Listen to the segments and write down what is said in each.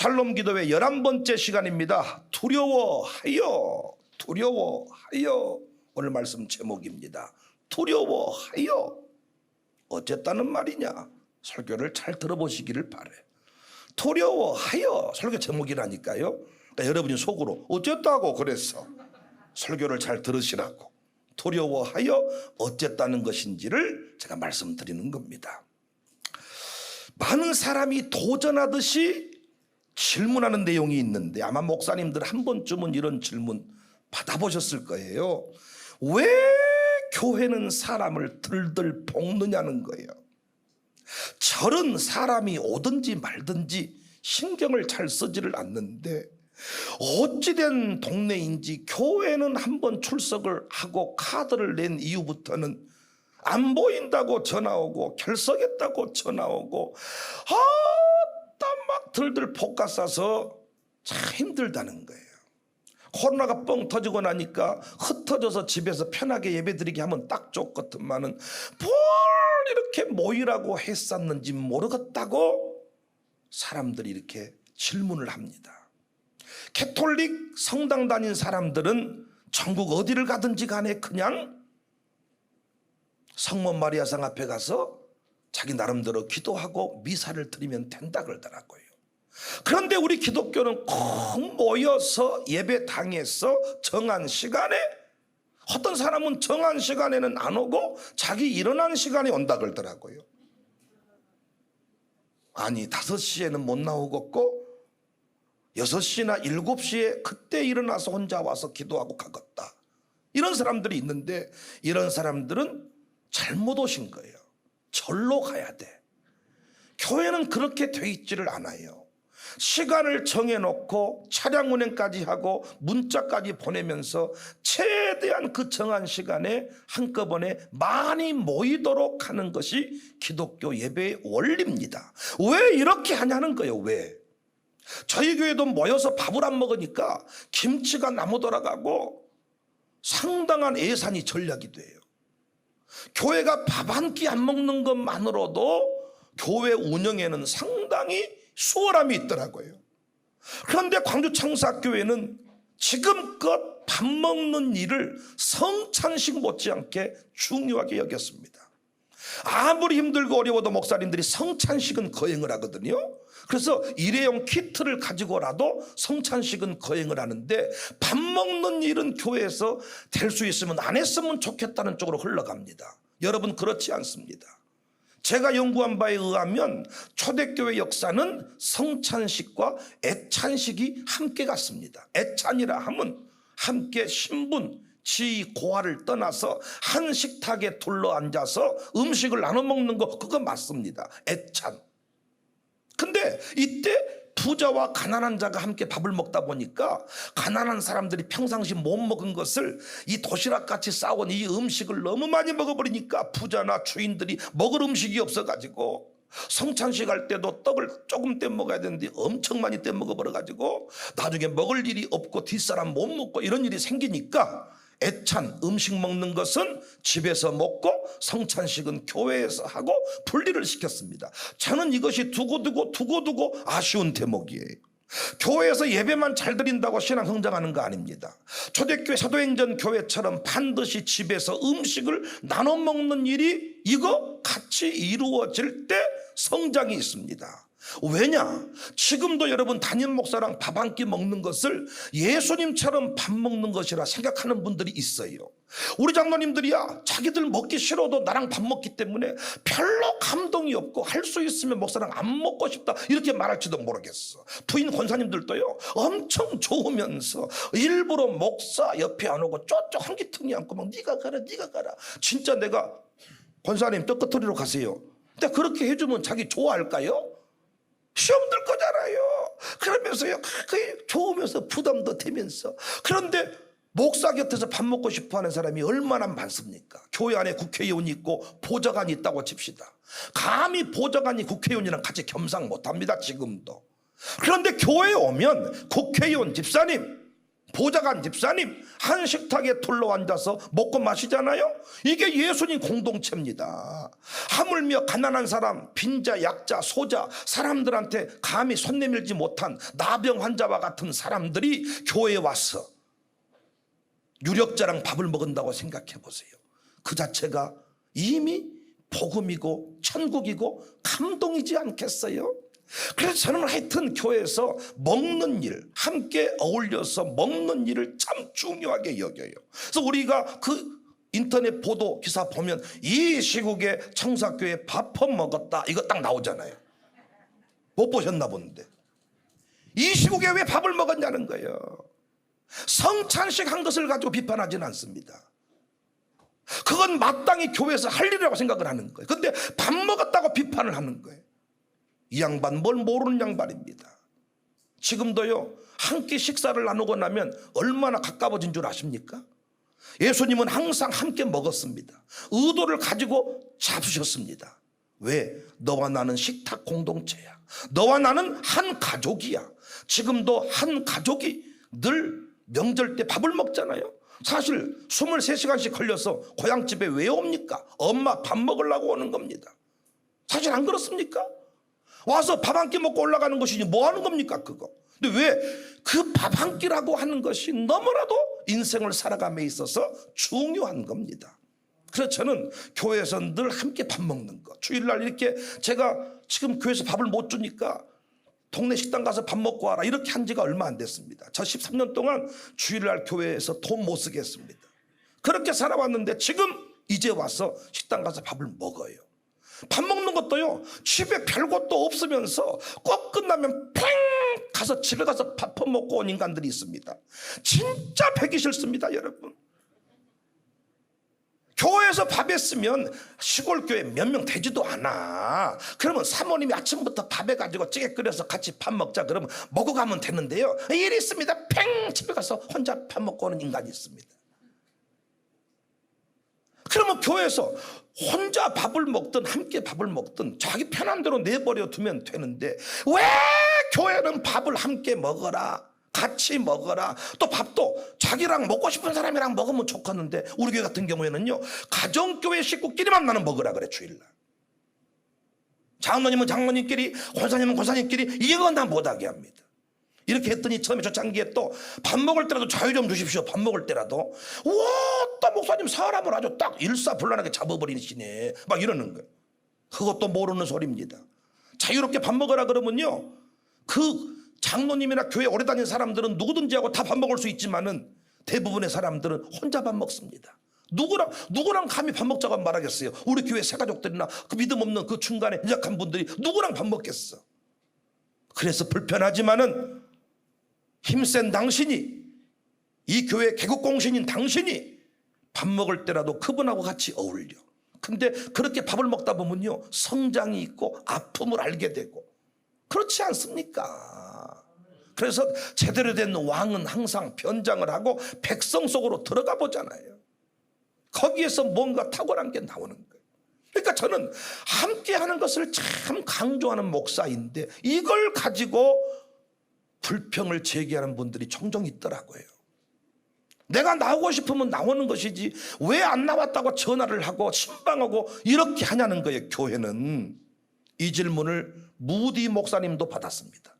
샬롬 기도회 11번째 시간입니다. 두려워하여, 두려워하여. 오늘 말씀 제목입니다. 두려워하여. 어쨌다는 말이냐? 설교를 잘 들어보시기를 바래. 두려워하여 설교 제목이라니까요. 그러니까 여러분이 속으로 어쨌다고 그랬어. 설교를 잘 들으시라고. 두려워하여 어쨌다는 것인지를 제가 말씀드리는 겁니다. 많은 사람이 도전하듯이 질문하는 내용이 있는데 아마 목사님들 한 번쯤은 이런 질문 받아보셨을 거예요. 왜 교회는 사람을 들들 볶느냐는 거예요. 절은 사람이 오든지 말든지 신경을 잘 쓰지를 않는데 어찌된 동네인지 교회는 한번 출석을 하고 카드를 낸 이후부터는 안 보인다고 전화 오고 결석했다고 전화 오고 막 들들 볶아 싸서 참 힘들다는 거예요. 코로나가 뻥 터지고 나니까 흩어져서 집에서 편하게 예배드리게 하면 딱 좋겠더만은 뭘 이렇게 모이라고 했었는지 모르겠다고 사람들이 이렇게 질문을 합니다. 캐톨릭 성당 다닌 사람들은 전국 어디를 가든지 간에 그냥 성모 마리아상 앞에 가서 자기 나름대로 기도하고 미사를 드리면 된다 그러더라고요. 그런데 우리 기독교는 꼭 모여서 예배당에서 정한 시간에, 어떤 사람은 정한 시간에는 안 오고 자기 일어나는 시간에 온다 그러더라고요. 아니 5시에는 못 나오겠고 6시나 7시에 그때 일어나서 혼자 와서 기도하고 가겠다. 이런 사람들이 있는데 이런 사람들은 잘못 오신 거예요. 절로 가야 돼. 교회는 그렇게 돼 있지를 않아요. 시간을 정해놓고 차량 운행까지 하고 문자까지 보내면서 최대한 그 정한 시간에 한꺼번에 많이 모이도록 하는 것이 기독교 예배의 원리입니다. 왜 이렇게 하냐는 거예요. 왜? 저희 교회도 모여서 밥을 안 먹으니까 김치가 나무 돌아가고 상당한 예산이 전략이 돼요. 교회가 밥 한 끼 안 먹는 것만으로도 교회 운영에는 상당히 수월함이 있더라고요. 그런데 광주창사교회는 지금껏 밥 먹는 일을 성찬식 못지않게 중요하게 여겼습니다. 아무리 힘들고 어려워도 목사님들이 성찬식은 거행을 하거든요. 그래서 일회용 키트를 가지고라도 성찬식은 거행을 하는데 밥 먹는 일은 교회에서 될 수 있으면 안 했으면 좋겠다는 쪽으로 흘러갑니다. 여러분 그렇지 않습니다. 제가 연구한 바에 의하면 초대교회 역사는 성찬식과 애찬식이 함께 갔습니다. 애찬이라 하면 함께 신분, 지위, 고하를 떠나서 한 식탁에 둘러앉아서 음식을 나눠 먹는 거 그거 맞습니다. 애찬. 근데 이때 부자와 가난한 자가 함께 밥을 먹다 보니까 가난한 사람들이 평상시 못 먹은 것을 이 도시락같이 싸온 이 음식을 너무 많이 먹어버리니까 부자나 주인들이 먹을 음식이 없어가지고 성찬식 할 때도 떡을 조금 떼 먹어야 되는데 엄청 많이 떼 먹어버려가지고 나중에 먹을 일이 없고 뒷사람 못 먹고 이런 일이 생기니까 애찬 음식 먹는 것은 집에서 먹고 성찬식은 교회에서 하고 분리를 시켰습니다. 저는 이것이 두고두고 아쉬운 대목이에요. 교회에서 예배만 잘 드린다고 신앙 성장하는 거 아닙니다. 초대교회 사도행전 교회처럼 반드시 집에서 음식을 나눠 먹는 일이 이거 같이 이루어질 때 성장이 있습니다. 왜냐? 지금도 여러분 담임 목사랑 밥 한 끼 먹는 것을 예수님처럼 밥 먹는 것이라 생각하는 분들이 있어요. 우리 장로님들이야 자기들 먹기 싫어도 나랑 밥 먹기 때문에 별로 감동이 없고 할 수 있으면 목사랑 안 먹고 싶다 이렇게 말할지도 모르겠어. 부인 권사님들도요 엄청 좋으면서 일부러 목사 옆에 안 오고 쪼쪼 한기퉁이 앉고 막 네가 가라 진짜 내가 권사님 떡끝토리로 가세요. 근데 그렇게 해주면 자기 좋아할까요? 시험 들 거잖아요. 그러면서요 좋으면서 부담도 되면서. 그런데 목사 곁에서 밥 먹고 싶어하는 사람이 얼마나 많습니까? 교회 안에 국회의원이 있고 보좌관이 있다고 칩시다. 감히 보좌관이 국회의원이랑 같이 겸상 못합니다. 지금도. 그런데 교회에 오면 국회의원 집사님 보좌관 집사님 한 식탁에 둘러앉아서 먹고 마시잖아요. 이게 예수님 공동체입니다. 하물며 가난한 사람, 빈자, 약자, 소자, 사람들한테 감히 손 내밀지 못한 나병 환자와 같은 사람들이 교회에 와서 유력자랑 밥을 먹는다고 생각해 보세요. 그 자체가 이미 복음이고 천국이고 감동이지 않겠어요? 그래서 저는 하여튼 교회에서 먹는 일, 함께 어울려서 먹는 일을 참 중요하게 여겨요. 그래서 우리가 그 인터넷 보도 기사 보면 이 시국에 청사교회 밥 퍼먹었다 이거 딱 나오잖아요. 못 보셨나 본데 이 시국에 왜 밥을 먹었냐는 거예요. 성찬식 한 것을 가지고 비판하지는 않습니다. 그건 마땅히 교회에서 할 일이라고 생각을 하는 거예요. 근데 밥 먹었다고 비판을 하는 거예요. 이 양반 뭘 모르는 양반입니다. 지금도요 한 끼 식사를 나누고 나면 얼마나 가까워진 줄 아십니까? 예수님은 항상 함께 먹었습니다. 의도를 가지고 잡수셨습니다. 왜? 너와 나는 식탁 공동체야. 너와 나는 한 가족이야. 지금도 한 가족이 늘 명절 때 밥을 먹잖아요. 사실 23시간씩 걸려서 고향집에 왜 옵니까? 엄마 밥 먹으려고 오는 겁니다. 사실 안 그렇습니까? 와서 밥 한 끼 먹고 올라가는 것이지 뭐 하는 겁니까 그거. 근데 왜 그 밥 한 끼라고 하는 것이 너무나도 인생을 살아감에 있어서 중요한 겁니다. 그래서 저는 교회에서 늘 함께 밥 먹는 거, 주일날 이렇게 제가 지금 교회에서 밥을 못 주니까 동네 식당 가서 밥 먹고 와라 이렇게 한 지가 얼마 안 됐습니다. 저 13년 동안 주일날 교회에서 돈 못 쓰게 했습니다. 그렇게 살아왔는데 지금 이제 와서 식당 가서 밥을 먹어요. 밥 먹는 것도요 집에 별것도 없으면서 꼭 끝나면 팽 가서 집에 가서 밥 퍼먹고 온 인간들이 있습니다. 진짜 배기 싫습니다 여러분. 교회에서 밥 했으면 시골 교회 몇 명 되지도 않아. 그러면 사모님이 아침부터 밥 해가지고 찌개 끓여서 같이 밥 먹자 그러면 먹어가면 되는데요, 일이 있습니다. 팽 집에 가서 혼자 밥 먹고 오는 인간이 있습니다. 그러면 교회에서 혼자 밥을 먹든 함께 밥을 먹든 자기 편한 대로 내버려 두면 되는데 왜 교회는 밥을 함께 먹어라, 같이 먹어라, 또 밥도 자기랑 먹고 싶은 사람이랑 먹으면 좋겠는데 우리 교회 같은 경우에는요 가정교회 식구끼리만 나는 먹으라 그래. 주일날 장로님은 장로님끼리, 권사님은 권사님끼리 이건 다 못하게 합니다. 이렇게 했더니 처음에 초창기에 또 밥 먹을 때라도 자유 좀 주십시오. 밥 먹을 때라도 또 목사님 사람을 아주 딱 일사불란하게 잡아버리시네 막 이러는 거예요. 그것도 모르는 소리입니다. 자유롭게 밥 먹으라 그러면요 그 장로님이나 교회 오래 다닌 사람들은 누구든지 하고 다 밥 먹을 수 있지만은 대부분의 사람들은 혼자 밥 먹습니다. 누구랑 감히 밥 먹자고 말하겠어요. 우리 교회 새가족들이나 그 믿음 없는 그 중간에 연약한 분들이 누구랑 밥 먹겠어. 그래서 불편하지만은 힘센 당신이, 이 교회 개국공신인 당신이 밥 먹을 때라도 그분하고 같이 어울려. 근데 그렇게 밥을 먹다 보면요 성장이 있고 아픔을 알게 되고 그렇지 않습니까? 그래서 제대로 된 왕은 항상 변장을 하고 백성 속으로 들어가 보잖아요. 거기에서 뭔가 탁월한 게 나오는 거예요. 그러니까 저는 함께 하는 것을 참 강조하는 목사인데 이걸 가지고 불평을 제기하는 분들이 종종 있더라고요. 내가 나오고 싶으면 나오는 것이지 왜 안 나왔다고 전화를 하고 신방하고 이렇게 하냐는 거예요. 교회는. 이 질문을 무디 목사님도 받았습니다.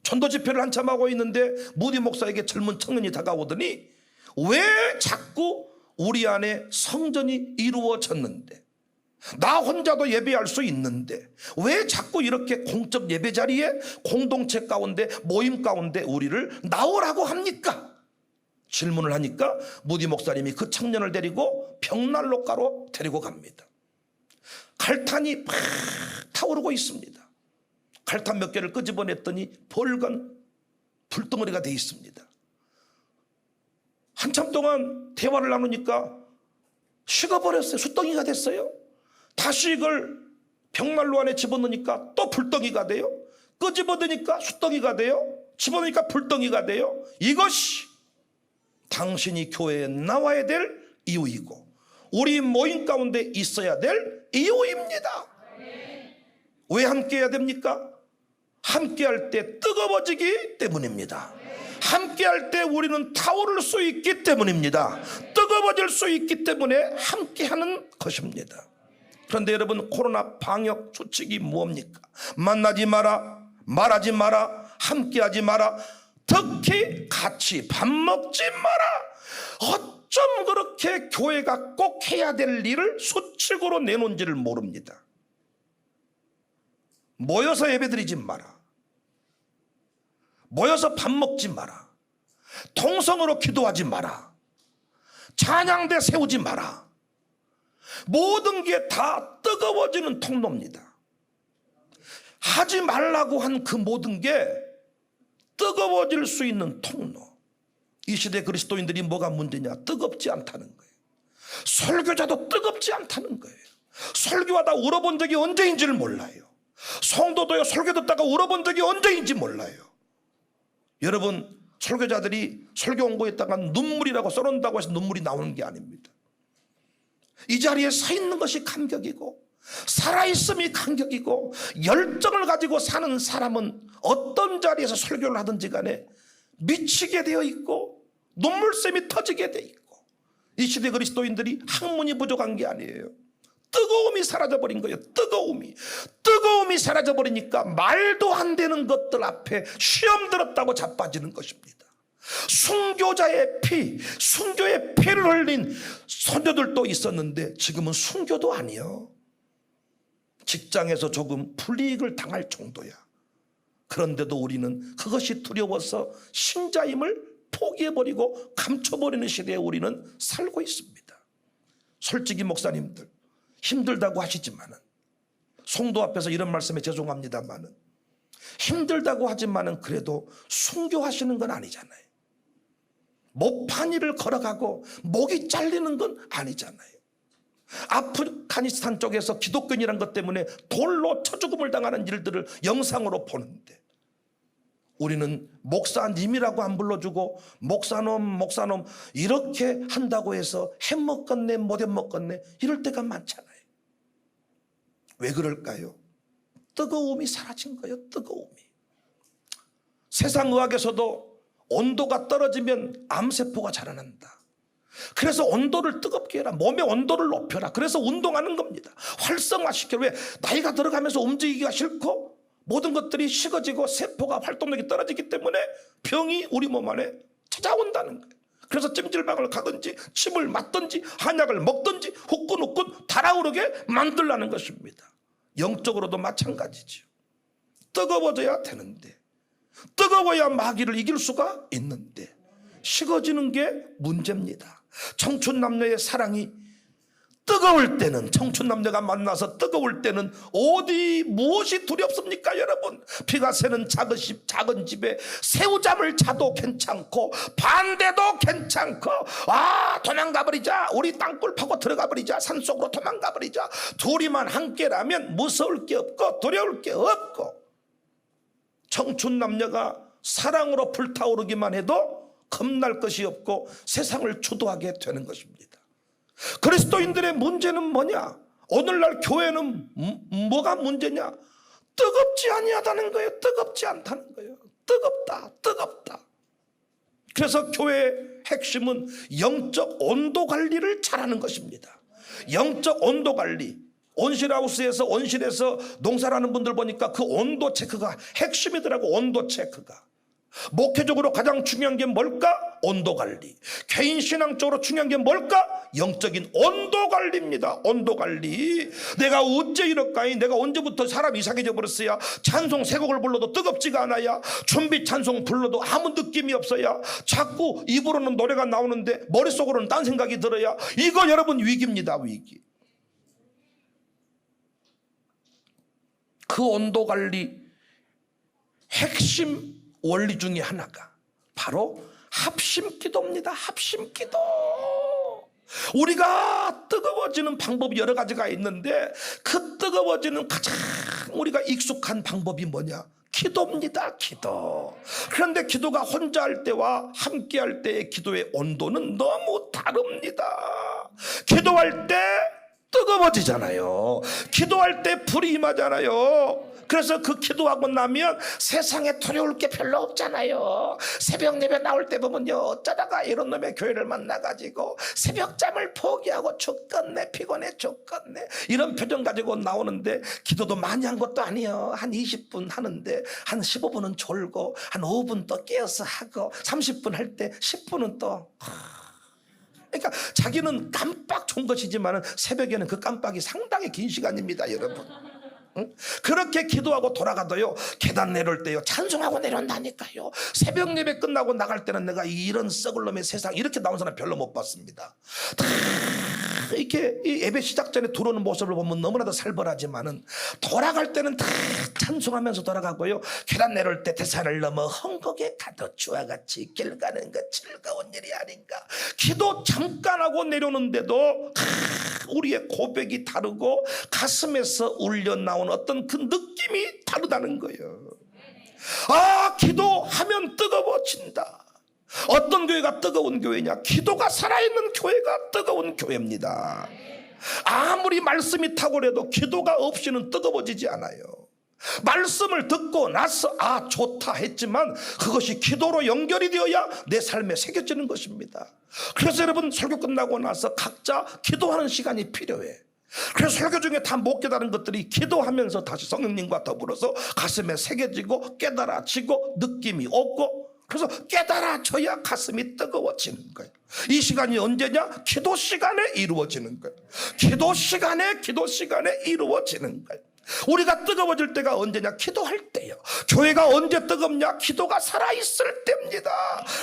전도 집회를 한참 하고 있는데 무디 목사에게 젊은 청년이 다가오더니 왜 자꾸 우리 안에 성전이 이루어졌는데 나 혼자도 예배할 수 있는데 왜 자꾸 이렇게 공적 예배 자리에 공동체 가운데 모임 가운데 우리를 나오라고 합니까? 질문을 하니까 무디 목사님이 그 청년을 데리고 벽난로가로 데리고 갑니다. 갈탄이 막 타오르고 있습니다. 갈탄 몇 개를 끄집어냈더니 벌건 불덩어리가 돼 있습니다. 한참 동안 대화를 나누니까 식어버렸어요. 숯덩이가 됐어요. 다시 이걸 벽난로 안에 집어넣으니까 또 불덩이가 돼요. 끄집어내니까 숯덩이가 돼요. 집어넣으니까 불덩이가 돼요. 이것이 당신이 교회에 나와야 될 이유이고 우리 모임 가운데 있어야 될 이유입니다. 왜 함께 해야 됩니까? 함께 할 때 뜨거워지기 때문입니다. 함께할 때 우리는 타오를 수 있기 때문입니다. 뜨거워질 수 있기 때문에 함께하는 것입니다. 그런데 여러분, 코로나 방역 수칙이 뭡니까? 만나지 마라, 말하지 마라, 함께하지 마라, 특히 같이 밥 먹지 마라. 어쩜 그렇게 교회가 꼭 해야 될 일을 수칙으로 내놓은지를 모릅니다. 모여서 예배드리지 마라, 모여서 밥 먹지 마라, 통성으로 기도하지 마라, 찬양대 세우지 마라. 모든 게 다 뜨거워지는 통로입니다. 하지 말라고 한 그 모든 게 뜨거워질 수 있는 통로. 이 시대 그리스도인들이 뭐가 문제냐? 뜨겁지 않다는 거예요. 설교자도 뜨겁지 않다는 거예요. 설교하다 울어본 적이 언제인지를 몰라요. 성도도요, 설교 듣다가 울어본 적이 언제인지 몰라요. 여러분, 설교자들이 설교 홍보했다가 눈물이라고 써놓는다고 해서 눈물이 나오는 게 아닙니다. 이 자리에 서 있는 것이 감격이고, 살아있음이 감격이고, 열정을 가지고 사는 사람은 어떤 자리에서 설교를 하든지 간에 미치게 되어 있고 눈물샘이 터지게 되어 있고, 이 시대 그리스도인들이 학문이 부족한 게 아니에요. 뜨거움이 사라져버린 거예요. 뜨거움이 사라져버리니까 말도 안 되는 것들 앞에 시험 들었다고 자빠지는 것입니다. 순교자의 피, 순교의 피를 흘린 선조들도 있었는데 지금은 순교도 아니요, 직장에서 조금 불이익을 당할 정도야. 그런데도 우리는 그것이 두려워서 신자임을 포기해버리고 감춰버리는 시대에 우리는 살고 있습니다. 솔직히 목사님들 힘들다고 하시지만은, 성도 앞에서 이런 말씀에 죄송합니다만은, 힘들다고 하지만은 그래도 순교하시는 건 아니잖아요. 모판이를 걸어가고 목이 잘리는 건 아니잖아요. 아프가니스탄 쪽에서 기독교인이란 것 때문에 돌로 쳐 죽음을 당하는 일들을 영상으로 보는데, 우리는 목사님이라고 안 불러주고 목사놈 이렇게 한다고 해서 해먹겠네 못 해먹겠네 이럴 때가 많잖아요. 왜 그럴까요? 뜨거움이 사라진 거예요. 뜨거움이. 세상 의학에서도 온도가 떨어지면 암세포가 자라난다. 그래서 온도를 뜨겁게 해라, 몸의 온도를 높여라. 그래서 운동하는 겁니다. 활성화시켜. 왜? 나이가 들어가면서 움직이기가 싫고 모든 것들이 식어지고 세포가 활동력이 떨어지기 때문에 병이 우리 몸 안에 찾아온다는 거예요. 그래서 찜질방을 가든지 침을 맞든지 한약을 먹든지 후끈후끈 달아오르게 만들라는 것입니다. 영적으로도 마찬가지죠. 뜨거워져야 되는데, 뜨거워야 마귀를 이길 수가 있는데 식어지는 게 문제입니다. 청춘 남녀의 사랑이 뜨거울 때는, 청춘 남녀가 만나서 뜨거울 때는 어디 무엇이 두렵습니까 여러분? 피가 새는 작은 집에 새우잠을 자도 괜찮고 반대도 괜찮고, 도망가버리자, 우리 땅굴 파고 들어가버리자, 산속으로 도망가버리자. 둘이만 함께라면 무서울 게 없고 두려울 게 없고, 청춘 남녀가 사랑으로 불타오르기만 해도 겁날 것이 없고 세상을 주도하게 되는 것입니다. 그리스도인들의 문제는 뭐냐? 오늘날 교회는 뭐가 문제냐? 뜨겁지 아니하다는 거예요. 뜨겁지 않다는 거예요. 뜨겁다. 그래서 교회의 핵심은 영적 온도 관리를 잘하는 것입니다. 영적 온도 관리. 온실하우스에서, 온실에서 농사를 하는 분들 보니까 그 온도 체크가 핵심이더라고. 온도 체크가. 목회적으로 가장 중요한 게 뭘까? 온도 관리. 개인 신앙적으로 중요한 게 뭘까? 영적인 온도 관리입니다. 온도 관리. 내가 어째 이럴까이? 내가 언제부터 사람 이상해져 버렸어야? 찬송 세 곡을 불러도 뜨겁지가 않아야? 준비 찬송 불러도 아무 느낌이 없어야? 자꾸 입으로는 노래가 나오는데 머릿속으로는 딴 생각이 들어야? 이거 여러분 위기입니다. 위기. 그 온도 관리 핵심 원리 중에 하나가 바로 합심기도입니다. 합심기도. 우리가 뜨거워지는 방법이 여러 가지가 있는데 그 뜨거워지는 가장 우리가 익숙한 방법이 뭐냐? 기도입니다. 기도. 그런데 기도가 혼자 할 때와 함께 할 때의 기도의 온도는 너무 다릅니다. 기도할 때 뜨거워지잖아요. 기도할 때 불이 임하잖아요. 그래서 그 기도하고 나면 세상에 두려울 게 별로 없잖아요. 새벽 예배 나올 때 보면요, 어쩌다가 이런 놈의 교회를 만나가지고 새벽잠을 포기하고 죽겠네, 피곤해 죽겠네, 이런 표정 가지고 나오는데, 기도도 많이 한 것도 아니에요. 한 20분 하는데 한 15분은 졸고 한 5분 또 깨어서 하고 30분 할 때 10분은 또, 그러니까 자기는 깜빡 좋은 것이지만 새벽에는 그 깜빡이 상당히 긴 시간입니다, 여러분. 응? 그렇게 기도하고 돌아가도요, 계단 내려올 때요 찬송하고 내려온다니까요. 새벽 예배 끝나고 나갈 때는 내가 이런 썩을 놈의 세상 이렇게 나온 사람 별로 못 봤습니다. 다 이렇게 예배 시작 전에 들어오는 모습을 보면 너무나도 살벌하지만은 돌아갈 때는 다 찬송하면서 돌아가고요, 계단 내려올 때 대산을 넘어 헝곡에 가도 주와 같이 길 가는 것 즐거운 일이 아닌가. 기도 잠깐 하고 내려오는데도 우리의 고백이 다르고 가슴에서 울려 나온 어떤 그 느낌이 다르다는 거예요. 아, 기도하면 뜨거워진다. 어떤 교회가 뜨거운 교회냐? 기도가 살아있는 교회가 뜨거운 교회입니다. 아무리 말씀이 탁월해도 기도가 없이는 뜨거워지지 않아요. 말씀을 듣고 나서 아 좋다 했지만 그것이 기도로 연결이 되어야 내 삶에 새겨지는 것입니다. 그래서 여러분, 설교 끝나고 나서 각자 기도하는 시간이 필요해. 그래서 설교 중에 다 못 깨달은 것들이 기도하면서 다시 성령님과 더불어서 가슴에 새겨지고 깨달아지고 느낌이 오고, 그래서 깨달아져야 가슴이 뜨거워지는 거예요. 이 시간이 언제냐? 기도 시간에 이루어지는 거예요. 기도 시간에 이루어지는 거예요. 우리가 뜨거워질 때가 언제냐? 기도할 때요. 교회가 언제 뜨겁냐? 기도가 살아있을 때입니다.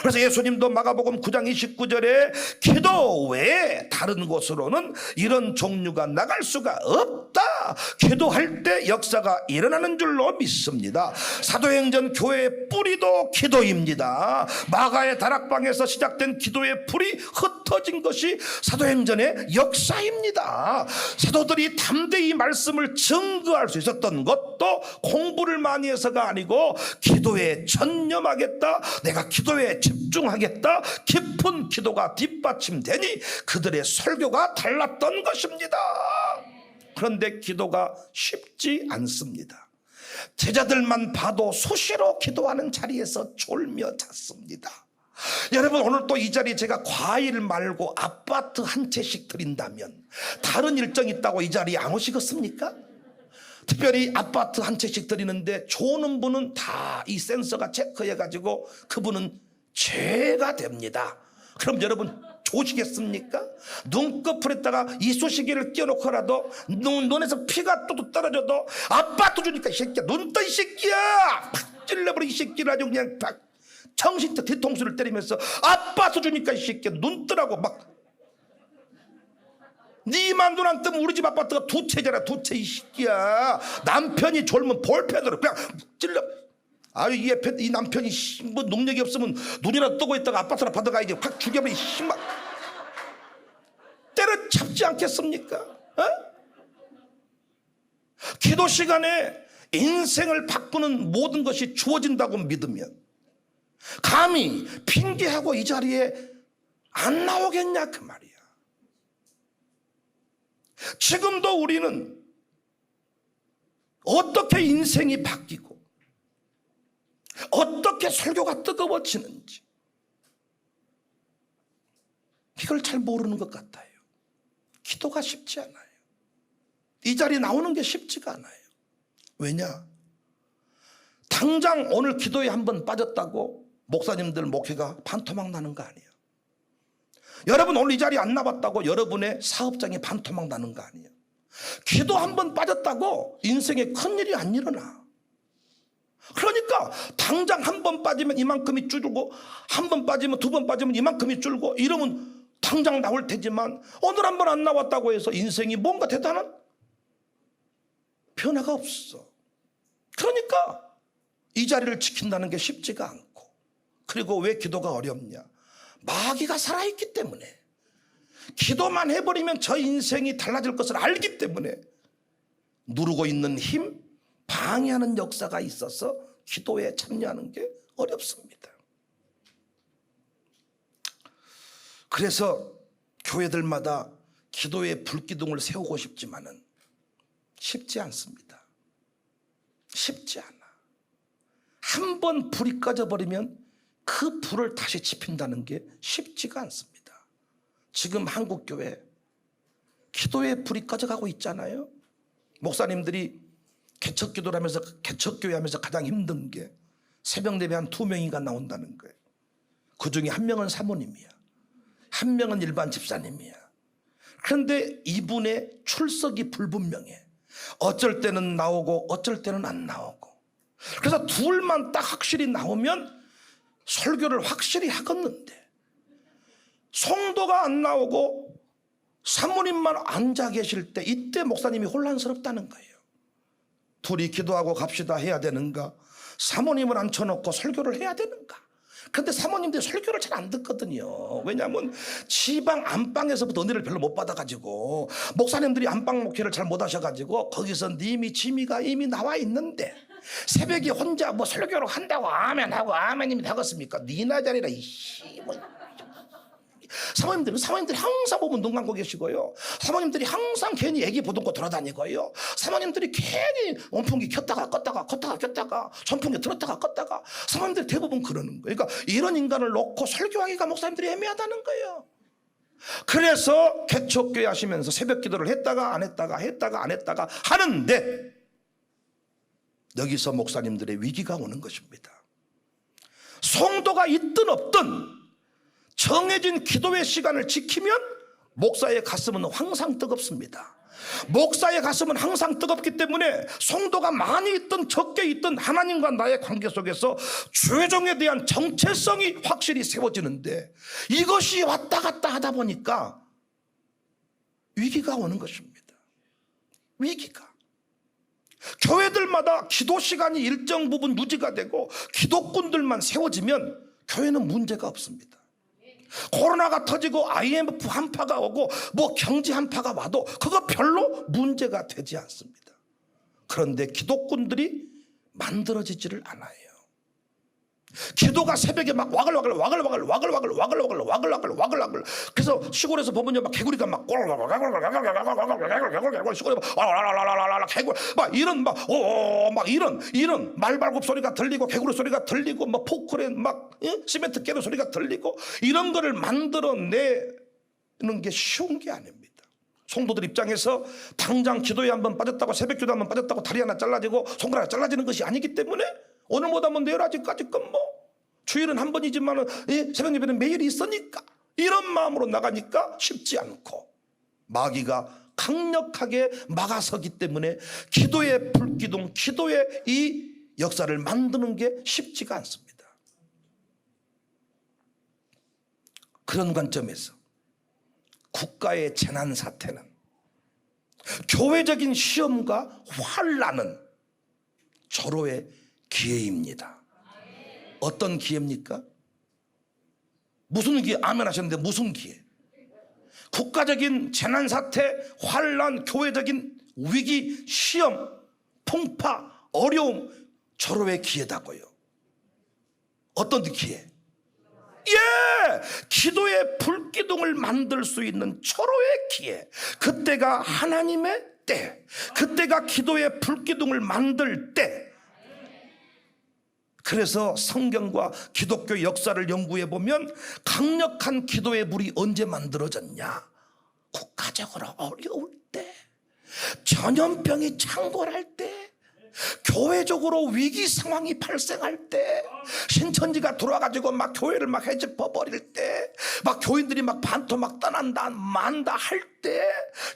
그래서 예수님도 마가복음 9장 29절에 기도 외에 다른 곳으로는 이런 종류가 나갈 수가 없다, 기도할 때 역사가 일어나는 줄로 믿습니다. 사도행전 교회의 뿌리도 기도입니다. 마가의 다락방에서 시작된 기도의 불이 흩어진 것이 사도행전의 역사입니다. 사도들이 담대히 말씀을 증거할 수 있었던 것도 공부를 많이 해서가 아니고 기도에 전념하겠다, 내가 기도에 집중하겠다, 깊은 기도가 뒷받침되니 그들의 설교가 달랐던 것입니다. 그런데 기도가 쉽지 않습니다. 제자들만 봐도 수시로 기도하는 자리에서 졸며 잤습니다. 여러분, 오늘 또 이 자리에 제가 과일 말고 아파트 한 채씩 드린다면 다른 일정 있다고 이 자리에 안 오시겠습니까? 특별히 아파트 한 채씩 드리는데 좋은 분은 다 이 센서가 체크해가지고 그분은 죄가 됩니다. 그럼 여러분 좋으시겠습니까? 눈꺼풀에다가 이쑤시개를 끼워놓고라도 눈에서 피가 뚝뚝 떨어져도 아파트 주니까 이 새끼야, 눈 떠 이 새끼야, 팍 찔러버려 이 새끼를 아주 그냥 팍 정신적 뒤통수를 때리면서 아파트 주니까 이 새끼야 눈 뜨라고 막. 니만 눈 안 뜨면 우리 집 아파트가 두 채잖아, 두 채 이 새끼야. 남편이 졸면 볼펜으로 그냥 찔러. 아유, 이 남편이 뭐 능력이 없으면 눈이라도 뜨고 있다가 아파트나 받아가야지. 확 죽여버리 막 때려잡지 않겠습니까? 어? 기도 시간에 인생을 바꾸는 모든 것이 주어진다고 믿으면 감히 핑계하고 이 자리에 안 나오겠냐 그 말이야. 지금도 우리는 어떻게 인생이 바뀌고 어떻게 설교가 뜨거워지는지 이걸 잘 모르는 것 같아요. 기도가 쉽지 않아요. 이 자리에 나오는 게 쉽지가 않아요. 왜냐? 당장 오늘 기도에 한번 빠졌다고 목사님들 목회가 반토막 나는 거 아니에요. 여러분 오늘 이 자리에 안 나왔다고 여러분의 사업장이 반토막 나는 거 아니에요. 기도 한번 빠졌다고 인생에 큰일이 안 일어나. 그러니까 당장 한 번 빠지면 이만큼이 줄고 한 번 빠지면 두 번 빠지면 이만큼이 줄고 이러면 당장 나올 테지만 오늘 한 번 안 나왔다고 해서 인생이 뭔가 대단한 변화가 없어. 그러니까 이 자리를 지킨다는 게 쉽지가 않고, 그리고 왜 기도가 어렵냐? 마귀가 살아있기 때문에. 기도만 해버리면 저 인생이 달라질 것을 알기 때문에 누르고 있는 힘, 방해하는 역사가 있어서 기도에 참여하는 게 어렵습니다. 그래서 교회들마다 기도의 불기둥을 세우고 싶지만은 쉽지 않습니다. 쉽지 않아. 한 번 불이 꺼져버리면 그 불을 다시 지핀다는 게 쉽지가 않습니다. 지금 한국교회 기도의 불이 꺼져가고 있잖아요. 목사님들이 개척기도를 하면서, 개척교회 하면서 가장 힘든 게 새벽 예배 한 2명이가 나온다는 거예요. 그 중에 한 명은 사모님이야, 한 명은 일반 집사님이야. 그런데 이분의 출석이 불분명해. 어쩔 때는 나오고 어쩔 때는 안 나오고. 그래서 둘만 딱 확실히 나오면 설교를 확실히 하겠는데, 성도가 안 나오고 사모님만 앉아 계실 때, 이때 목사님이 혼란스럽다는 거예요. 둘이 기도하고 갑시다 해야 되는가, 사모님을 앉혀놓고 설교를 해야 되는가. 근데 사모님들이 설교를 잘 안 듣거든요. 왜냐하면 지방 안방에서부터 은혜를 별로 못 받아가지고, 목사님들이 안방 목회를 잘 못 하셔가지고, 거기서 님이 지미가 이미 나와 있는데 새벽에 혼자 뭐 설교를 한다고 아멘하고 아멘님이 되겠습니까? 니나 자리라 이씨. 사모님들이 항상 보면 눈 감고 계시고요. 사모님들이 항상 괜히 애기 보듬고 돌아다니고요. 사모님들이 괜히 온풍기 켰다가 껐다가 껐다가 켰다가 선풍기 들었다가 껐다가, 사모님들이 대부분 그러는 거예요. 그러니까 이런 인간을 놓고 설교하기가 목사님들이 애매하다는 거예요. 그래서 개척교회 하시면서 새벽 기도를 했다가 안 했다가 했다가 안 했다가 하는데, 여기서 목사님들의 위기가 오는 것입니다. 성도가 있든 없든 정해진 기도의 시간을 지키면 목사의 가슴은 항상 뜨겁습니다. 목사의 가슴은 항상 뜨겁기 때문에 성도가 많이 있든 적게 있든 하나님과 나의 관계 속에서 죄종에 대한 정체성이 확실히 세워지는데, 이것이 왔다 갔다 하다 보니까 위기가 오는 것입니다. 위기가. 교회들마다 기도 시간이 일정 부분 유지가 되고 기도꾼들만 세워지면 교회는 문제가 없습니다. 코로나가 터지고 IMF 한파가 오고 뭐 경제 한파가 와도 그거 별로 문제가 되지 않습니다. 그런데 기도꾼들이 만들어지지를 않아요. 기도가 새벽에 막 와글와글 그래서 시골에서 보면요, 막 개구리가 막 시골에 개구리 막 이런 막 이런 말발굽 소리가 들리고 개구리 소리가 들리고 뭐 포크레인 막 시멘트 깨는 소리가 들리고, 이런 거를 만들어내는 게 쉬운 게 아닙니다. 성도들 입장에서 당장 기도에 한번 빠졌다고, 새벽 기도 한번 빠졌다고 다리 하나 잘라지고 손가락 잘라지는 것이 아니기 때문에, 오늘 못하면 내일 하지까지 건 뭐 주일은 한 번이지만 새벽 예배는 매일 있으니까, 이런 마음으로 나가니까 쉽지 않고, 마귀가 강력하게 막아서기 때문에 기도의 불기둥, 기도의 이 역사를 만드는 게 쉽지가 않습니다. 그런 관점에서 국가의 재난 사태는 교회적인 시험과 환난은 절호의 기회입니다. 어떤 기회입니까? 무슨 기회? 아멘 하셨는데 무슨 기회? 국가적인 재난사태, 환난, 교회적인 위기, 시험, 풍파, 어려움, 절호의 기회다고요. 어떤 기회? 예! 기도의 불기둥을 만들 수 있는 절호의 기회. 그때가 하나님의 때, 그때가 기도의 불기둥을 만들 때. 그래서 성경과 기독교 역사를 연구해 보면 강력한 기도의 불이 언제 만들어졌냐? 국가적으로 어려울 때, 전염병이 창궐할 때, 교회적으로 위기 상황이 발생할 때, 신천지가 돌아가지고 막 교회를 막 해집어 버릴 때, 막 교인들이 막 반토 막 떠난다 만다 할 때,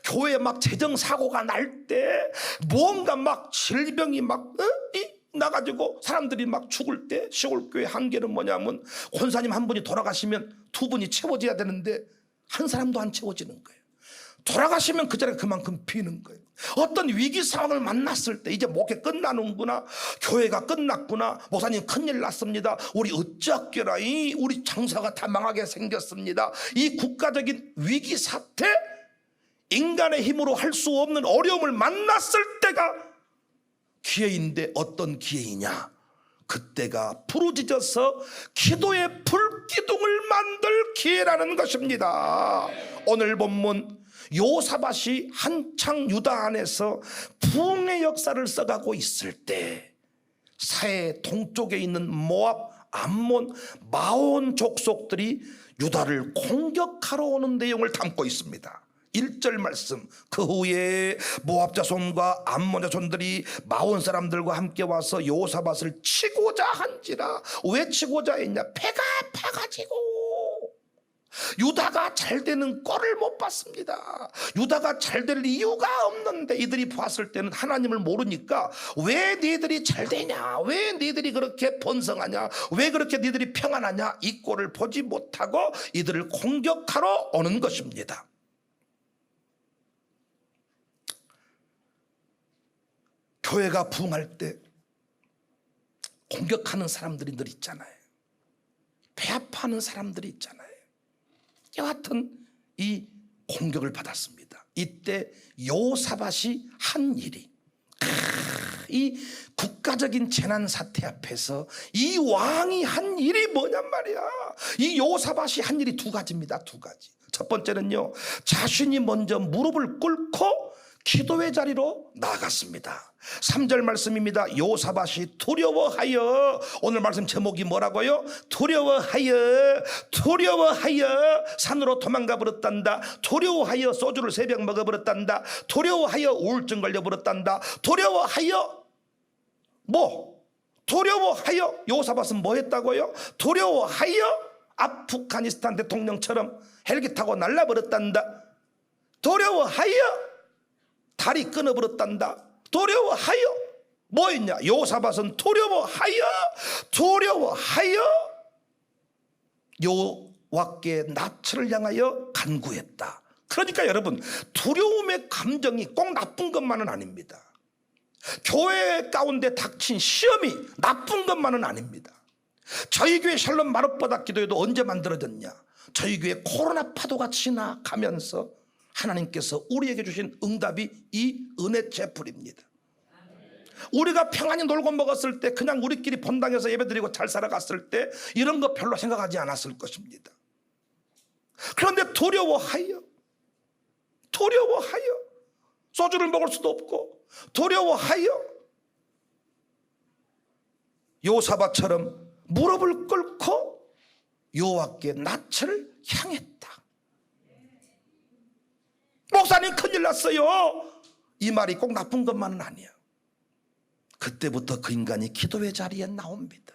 교회에 막 재정 사고가 날 때, 뭔가 막 질병이 막 나가지고 사람들이 막 죽을 때, 시골교회 한계는 뭐냐면 권사님 한 분이 돌아가시면 두 분이 채워져야 되는데 한 사람도 안 채워지는 거예요. 돌아가시면 그 자리가 그만큼 비는 거예요. 어떤 위기 상황을 만났을 때, 이제 목회 끝나는구나, 교회가 끝났구나, 목사님 큰일 났습니다, 우리 어찌할게라, 우리 장사가 다 망하게 생겼습니다, 이 국가적인 위기 사태, 인간의 힘으로 할 수 없는 어려움을 만났을 때가 기회인데, 어떤 기회이냐? 그때가 부르짖어서 기도의 불기둥을 만들 기회라는 것입니다. 오늘 본문 요사밧이 한창 유다 안에서 부흥의 역사를 써가고 있을 때 사해 동쪽에 있는 모압, 암몬, 마온 족속들이 유다를 공격하러 오는 내용을 담고 있습니다. 1절 말씀, 그 후에 모압 자손과 암몬 자손들이 마온 사람들과 함께 와서 요사밧을 치고자 한지라. 왜 치고자 했냐? 배가 아파가지고 유다가 잘 되는 꼴을 못 봤습니다. 유다가 잘 될 이유가 없는데 이들이 봤을 때는 하나님을 모르니까 왜 너희들이 잘 되냐, 왜 너희들이 그렇게 번성하냐, 왜 그렇게 너희들이 평안하냐, 이 꼴을 보지 못하고 이들을 공격하러 오는 것입니다. 교회가 부흥할 때 공격하는 사람들이 늘 있잖아요. 배 아파하는 사람들이 있잖아요. 여하튼 이 공격을 받았습니다. 이때 요사밧이 한 일이, 이 국가적인 재난 사태 앞에서 이 왕이 한 일이 뭐냔 말이야. 이 요사밧이 한 일이 두 가지입니다. 두 가지. 첫 번째는요, 자신이 먼저 무릎을 꿇고 기도의 자리로 나아갔습니다. 3절 말씀입니다. 요사밧이 두려워하여, 오늘 말씀 제목이 뭐라고요? 두려워하여 산으로 도망가 버렸단다. 두려워하여 소주를 3병 먹어 버렸단다. 두려워하여 우울증 걸려 버렸단다. 두려워하여 두려워하여 요사밧은 뭐 했다고요? 두려워하여 아프가니스탄 대통령처럼 헬기 타고 날라버렸단다. 두려워하여 다리 끊어버렸단다. 두려워하여 뭐 했냐? 요사밧은 두려워하여 여호와께 낯을 향하여 간구했다. 그러니까 여러분, 두려움의 감정이 꼭 나쁜 것만은 아닙니다. 교회 가운데 닥친 시험이 나쁜 것만은 아닙니다. 저희 교회 샬롬 마룻바닥 기도회도 언제 만들어졌냐? 저희 교회 코로나 파도가 지나가면서 하나님께서 우리에게 주신 응답이 이 은혜 제풀입니다. 우리가 평안히 놀고 먹었을 때, 그냥 우리끼리 본당에서 예배드리고 잘 살아갔을 때 이런 거 별로 생각하지 않았을 것입니다. 그런데 두려워하여 소주를 먹을 수도 없고 두려워하여 요사밧처럼 무릎을 꿇고 여호와께 낯을 향했다. 목사님 큰일 났어요. 이 말이 꼭 나쁜 것만은 아니야. 그때부터 그 인간이 기도의 자리에 나옵니다.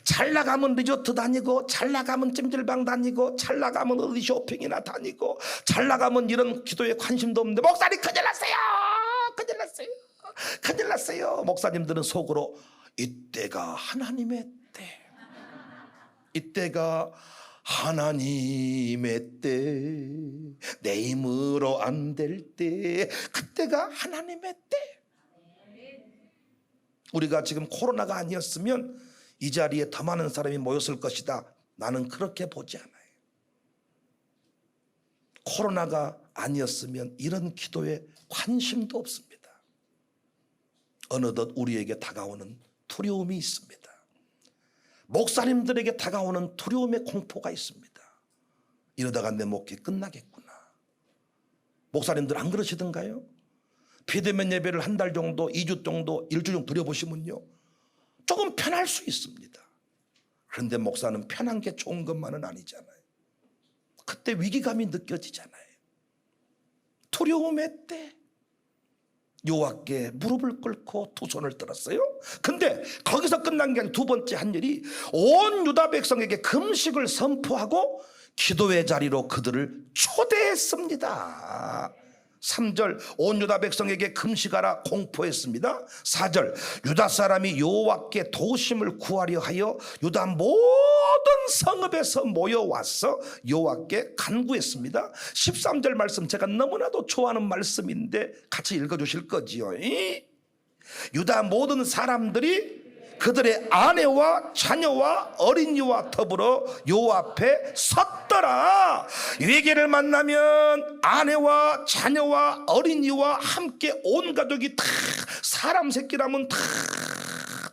잘 나가면 리조트 다니고, 잘 나가면 찜질방 다니고, 잘 나가면 어디 쇼핑이나 다니고, 잘 나가면 이런 기도에 관심도 없는데, 목사님 큰일 났어요. 목사님들은 속으로 이때가 하나님의 때, 이때가 하나님의 때, 내 힘으로 안 될 때, 그때가 하나님의 때. 우리가 지금 코로나가 아니었으면 이 자리에 더 많은 사람이 모였을 것이다. 나는 그렇게 보지 않아요. 코로나가 아니었으면 이런 기도에 관심도 없습니다. 어느덧 우리에게 다가오는 두려움이 있습니다. 목사님들에게 다가오는 두려움의 공포가 있습니다. 이러다가 내 목회 끝나겠구나. 목사님들 안 그러시던가요? 비대면 예배를 한 달 정도, 2주 정도, 1주 정도 드려보시면요, 조금 편할 수 있습니다. 그런데 목사는 편한 게 좋은 것만은 아니잖아요. 그때 위기감이 느껴지잖아요. 두려움의 때 여호와께 무릎을 꿇고 두 손을 들었어요. 근데 거기서 끝난 게 아니라 두 번째 한 일이, 온 유다 백성에게 금식을 선포하고 기도의 자리로 그들을 초대했습니다. 3절, 온 유다 백성에게 금식하라 공포했습니다. 4절, 유다 사람이 여호와께 도우심을 구하려 하여 유다 모든 성읍에서 모여와서 여호와께 간구했습니다. 13절 말씀, 제가 너무나도 좋아하는 말씀인데 같이 읽어주실 거지요. 유다 모든 사람들이 그들의 아내와 자녀와 어린이와 더불어 여호와 앞에 섰더라. 위기를 만나면 아내와 자녀와 어린이와 함께 온 가족이 다, 사람 새끼라면 다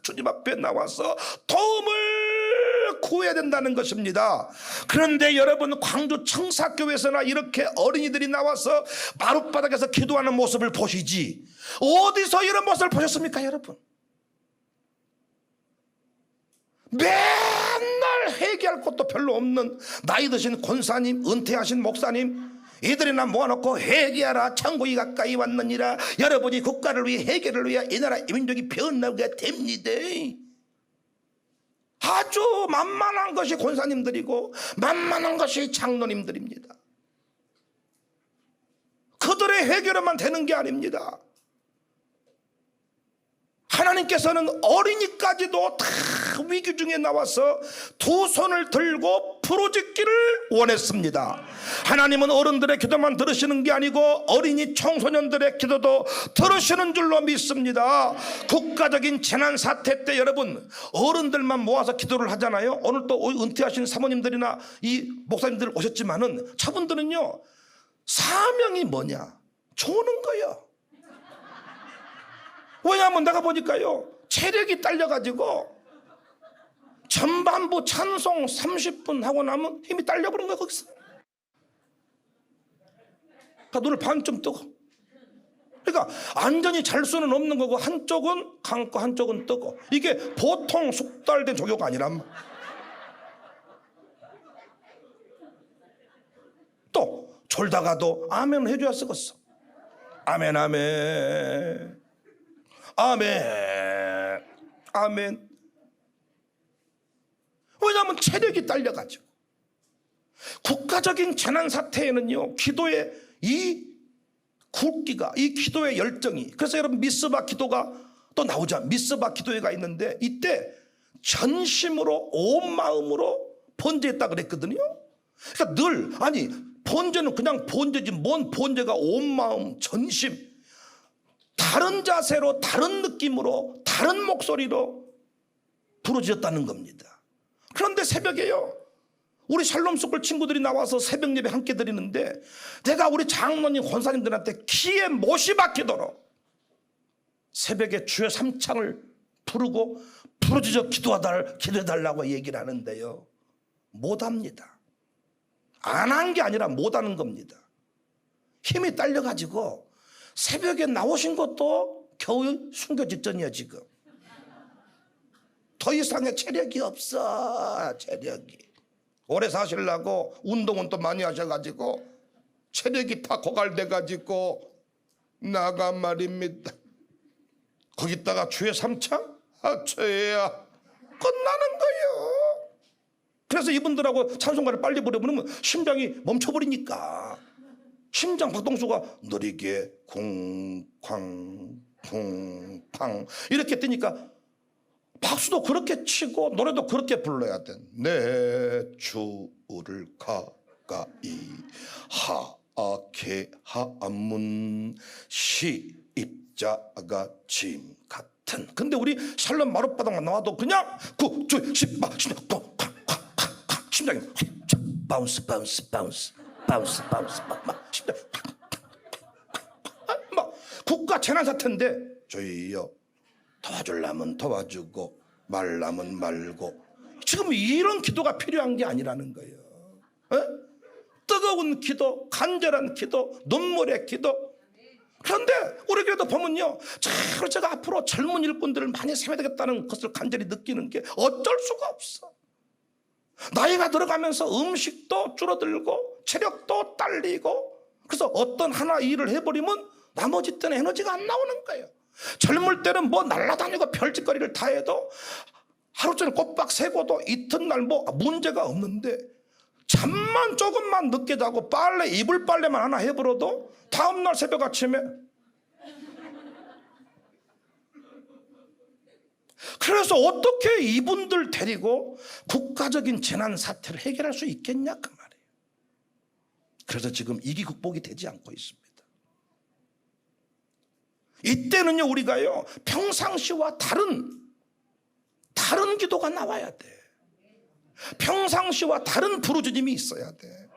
주님 앞에 나와서 도움을 구해야 된다는 것입니다. 그런데 여러분, 광주 청사교회에서나 이렇게 어린이들이 나와서 마룻바닥에서 기도하는 모습을 보시지 어디서 이런 모습을 보셨습니까 여러분? 맨날 회개할 것도 별로 없는 나이 드신 권사님, 은퇴하신 목사님, 이들이나 모아놓고 회개하라, 천국이 가까이 왔느니라, 여러분이 국가를 위해 회개를 위해 이 나라 이 민족이 변화가 됩니다. 아주 만만한 것이 권사님들이고 만만한 것이 장로님들입니다. 그들의 회개로만 되는 게 아닙니다. 하나님께서는 어린이까지도 다 위기 중에 나와서 두 손을 들고 부르짖기를 원했습니다. 하나님은 어른들의 기도만 들으시는 게 아니고 어린이 청소년들의 기도도 들으시는 줄로 믿습니다. 국가적인 재난 사태 때 여러분, 어른들만 모아서 기도를 하잖아요. 오늘 또 은퇴하신 사모님들이나 이 목사님들 오셨지만은 저분들은요, 사명이 뭐냐? 조는 거예요. 왜냐하면 내가 보니까요, 체력이 딸려가지고 전반부 찬송 30분 하고 나면 힘이 딸려버린 거야 거기서. 그러니까 눈을 반쯤 뜨고, 그러니까 완전히 잘 수는 없는 거고 한쪽은 감고 한쪽은 뜨고, 이게 보통 숙달된 조교가 아니란 말. 또 졸다가도 아멘 해줘야 쓰겠어. 아멘 아멘 아멘 아멘. 왜냐하면 체력이 딸려가지고. 국가적인 재난 사태에는요, 기도의 이 굵기가, 이 기도의 열정이, 그래서 여러분 미스바 기도가 또 나오자. 미스바 기도회가 있는데 이때 전심으로 온 마음으로 번제했다 그랬거든요. 그러니까 늘, 아니 번제는 그냥 번제지 뭔 번제가 온 마음 전심, 다른 자세로, 다른 느낌으로, 다른 목소리로 부르짖었다는 겁니다. 그런데 새벽에요, 우리 샬롬 스쿨 친구들이 나와서 새벽 예배 함께 드리는데 내가 우리 장로님, 권사님들한테 귀에 못이 박히도록 새벽에 주의 삼창을 부르고 부르짖어 기도해달라고 얘기를 하는데요, 못합니다. 안 한 게 아니라 못하는 겁니다. 힘이 딸려가지고 새벽에 나오신 것도 겨우 순교 직전이야 지금. 더 이상의 체력이 없어. 체력이. 오래 사시려고 운동은 또 많이 하셔가지고 체력이 다 고갈돼가지고 나가 말입니다. 거기다가 주의 삼창? 아, 죄야. 끝나는 거예요. 그래서 이분들하고 찬송가를 빨리 부르면 심장이 멈춰버리니까, 심장 박동수가 느리게 쿵쾅 쿵팡 이렇게 뜨니까 박수도 그렇게 치고 노래도 그렇게 불러야 돼. 내 주를 가까이 하게 하문 시입자가 짐 같은. 근데 우리 샬롬 마룻바닥만 나와도 그냥 구주 십바 심장이 바운스 바운스 바운스 바운스 바운스 막 심장 막 국가 재난 사태인데 저희요 도와주려면 도와주고 말라면 말고, 지금 이런 기도가 필요한 게 아니라는 거예요. 에? 뜨거운 기도, 간절한 기도, 눈물의 기도. 그런데 우리 교회도 보면요, 제가 앞으로 젊은 일꾼들을 많이 세워야 되겠다는 것을 간절히 느끼는 게 어쩔 수가 없어. 나이가 들어가면서 음식도 줄어들고 체력도 딸리고, 그래서 어떤 하나 일을 해버리면 나머지 때는 에너지가 안 나오는 거예요. 젊을 때는 뭐 날아다니고 별짓거리를 다 해도 하루 종일 꼬박 새고도 이튿날 뭐 문제가 없는데, 잠만 조금만 늦게 자고 빨래, 이불 빨래만 하나 해버려도 다음날 새벽 아침에. 그래서 어떻게 이분들 데리고 국가적인 재난 사태를 해결할 수 있겠냐 그 말이에요. 그래서 지금 이기 극복이 되지 않고 있습니다. 이때는요, 우리가요 평상시와 다른 기도가 나와야 돼. 평상시와 다른 부르짖음이 있어야 돼.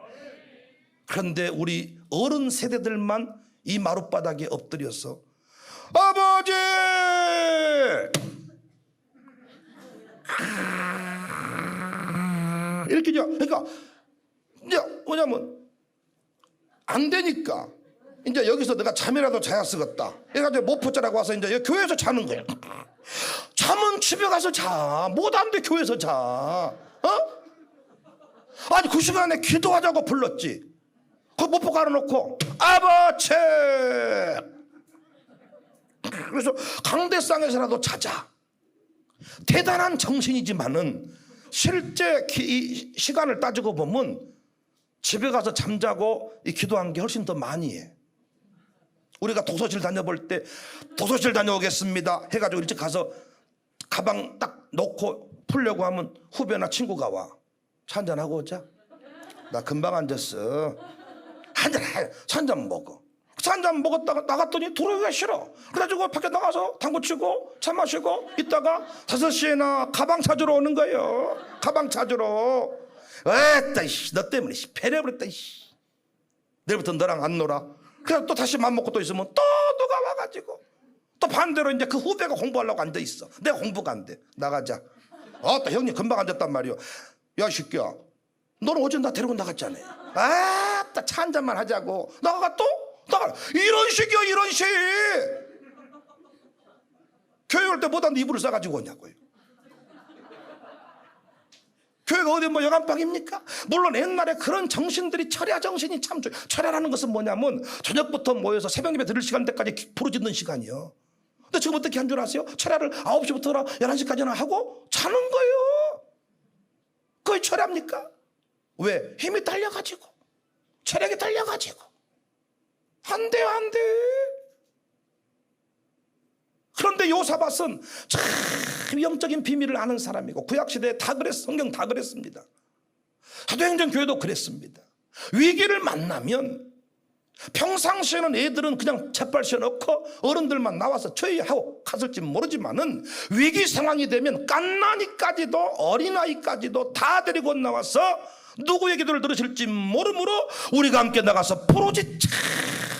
그런데 우리 어른 세대들만 이 마룻바닥에 엎드려서 아버지 이렇게 그러니까 이제 뭐냐면 안 되니까 이제 여기서 내가 잠이라도 자야 쓰겠다. 그래가지고 모포자라고 와서 이제 교회에서 자는 거야. 잠은 집에 가서 자. 뭐도 안 돼 교회에서 자. 아니 그 시간에 기도하자고 불렀지. 그 모포 깔아놓고 아버지. 그래서 강대상에서라도 자자. 대단한 정신이지만은 실제 시간을 따지고 보면 집에 가서 잠자고 기도한 게 훨씬 더 많이 해. 우리가 도서실 다녀볼 때 도서실 다녀오겠습니다 해가지고 일찍 가서 가방 딱 놓고 풀려고 하면 후배나 친구가 와. 차 한잔하고 오자. 나 금방 앉았어. 한잔 먹어. 한잔 먹었다가 나갔더니 들어오기가 싫어. 그래가지고 밖에 나가서 당구 치고 차 마시고 있다가 5시에나 가방 찾으러 오는 거예요. 가방 찾으러. 에따 너 때문에 패려버렸다. 내일부터 너랑 안 놀아. 그래서 또 다시 맘 먹고 또 있으면 또 누가 와가지고 또 반대로 이제 그 후배가 공부하려고 앉아있어. 내가 공부가 안 돼. 나가자. 또 형님 금방 앉았단 말이요. 야 새끼야 너는 어제 나 데리고 나갔잖아. 아따 차 한잔만 하자고. 나가 이런 식이요. 이런 식. 교회 올 때 못하는데 이불을 싸가지고 오냐고요. 교회가 어디 뭐 여간방입니까? 물론 옛날에 그런 정신들이 철야 정신이 참 좋아요. 철야라는 것은 뭐냐면 저녁부터 모여서 새벽 예배 드릴 시간대까지 부르짖는 시간이요. 근데 지금 어떻게 한 줄 아세요? 철야를 9시부터 11시까지나 하고 자는 거예요. 그게 철야입니까? 왜? 힘이 딸려가지고 체력이 딸려가지고 안 돼요. 안 돼. 그런데 요사밧은 참 영적인 비밀을 아는 사람이고 구약시대에 다 그랬어. 성경 다 그랬습니다. 사도행전 교회도 그랬습니다. 위기를 만나면 평상시에는 애들은 그냥 재빨 씌워놓고 어른들만 나와서 처리하고 갔을지 모르지만은 위기 상황이 되면 갓난이까지도 어린아이까지도 다 데리고 나와서 누구의 기도를 들으실지 모르므로 우리가 함께 나가서 부르짖자.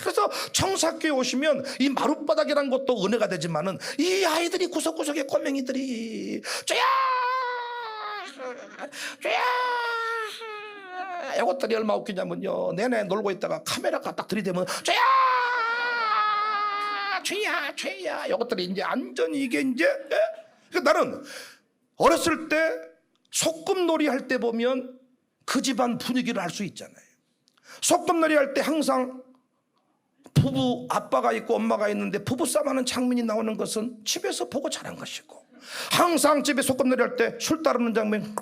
그래서 청사교회 오시면 이 마룻바닥이라는 것도 은혜가 되지만은 이 아이들이 구석구석의 꼬맹이들이 주야 이것들이 얼마 웃기냐면요. 내내 놀고 있다가 카메라가 딱 들이대면 주야 이것들이 이제 완전히 이게 이제 그러니까 나는 어렸을 때 소꿉놀이 할 때 보면 그 집안 분위기를 알 수 있잖아요. 소꿉놀이 할 때 항상 부부 아빠가 있고 엄마가 있는데 부부싸움하는 장면이 나오는 것은 집에서 보고 자란 것이고 항상 집에 소꿉놀이 할 때 술 따르는 장면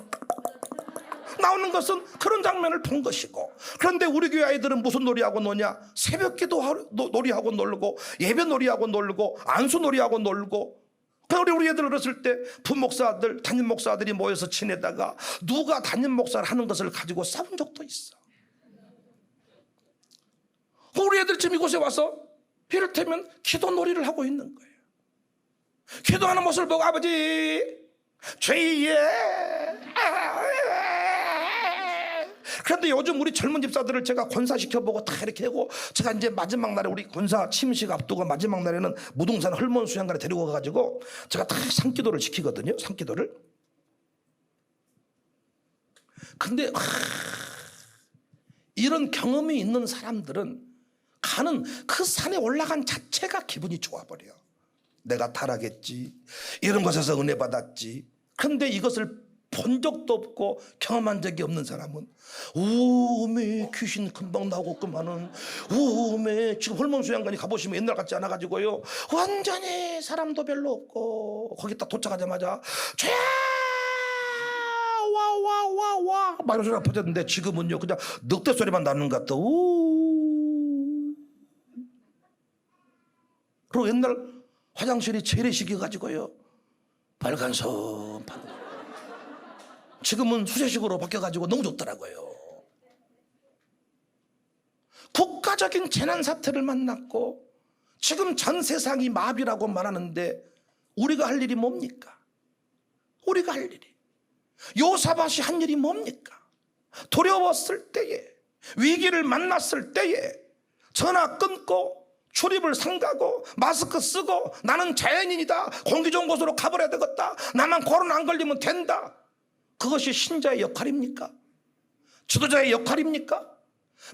나오는 것은 그런 장면을 본 것이고 그런데 우리 교회 아이들은 무슨 놀이하고 노냐? 새벽기도 놀이하고 놀고 예배 놀이하고 놀고 안수 놀이하고 놀고 우리 애들 어렸을 때 부목사들 담임 목사들이 모여서 지내다가 누가 담임 목사를 하는 것을 가지고 싸운 적도 있어. 우리 애들 지금 이곳에 와서 이를테면 기도 놀이를 하고 있는 거예요. 기도하는 모습을 보고 아버지 죄예. 그런데 요즘 우리 젊은 집사들을 제가 권사시켜보고 다 이렇게 하고 제가 이제 마지막 날에 우리 권사 침식 앞두고 마지막 날에는 무등산 헐몬 수양관에 데리고 가가지고 제가 다 산기도를 지키거든요. 산기도를. 근데 이런 경험이 있는 사람들은 가는 그 산에 올라간 자체가 기분이 좋아버려. 내가 타락했지. 이런 곳에서 은혜 받았지. 그런데 이것을 본 적도 없고 경험한 적이 없는 사람은 오메 귀신 금방 나오고만은 오메 지금 헐몬수양관이 가보시면 옛날 같지 않아가지고요 완전히 사람도 별로 없고 거기 딱 도착하자마자 죄 와와와와 막 이런 소리가 퍼졌는데 지금은요 그냥 늑대 소리만 나는 것 같아. 그리고 옛날 화장실이 재래식이 가지고요 빨간 섬 지금은 수제식으로 바뀌어가지고 너무 좋더라고요. 국가적인 재난 사태를 만났고 지금 전 세상이 마비라고 말하는데 우리가 할 일이 뭡니까? 우리가 할 일이 요사밧이 한 일이 뭡니까? 두려웠을 때에 위기를 만났을 때에 전화 끊고 출입을 삼가고 마스크 쓰고 나는 자연인이다. 공기 좋은 곳으로 가버려야 되겠다. 나만 코로나 안 걸리면 된다. 그것이 신자의 역할입니까? 지도자의 역할입니까?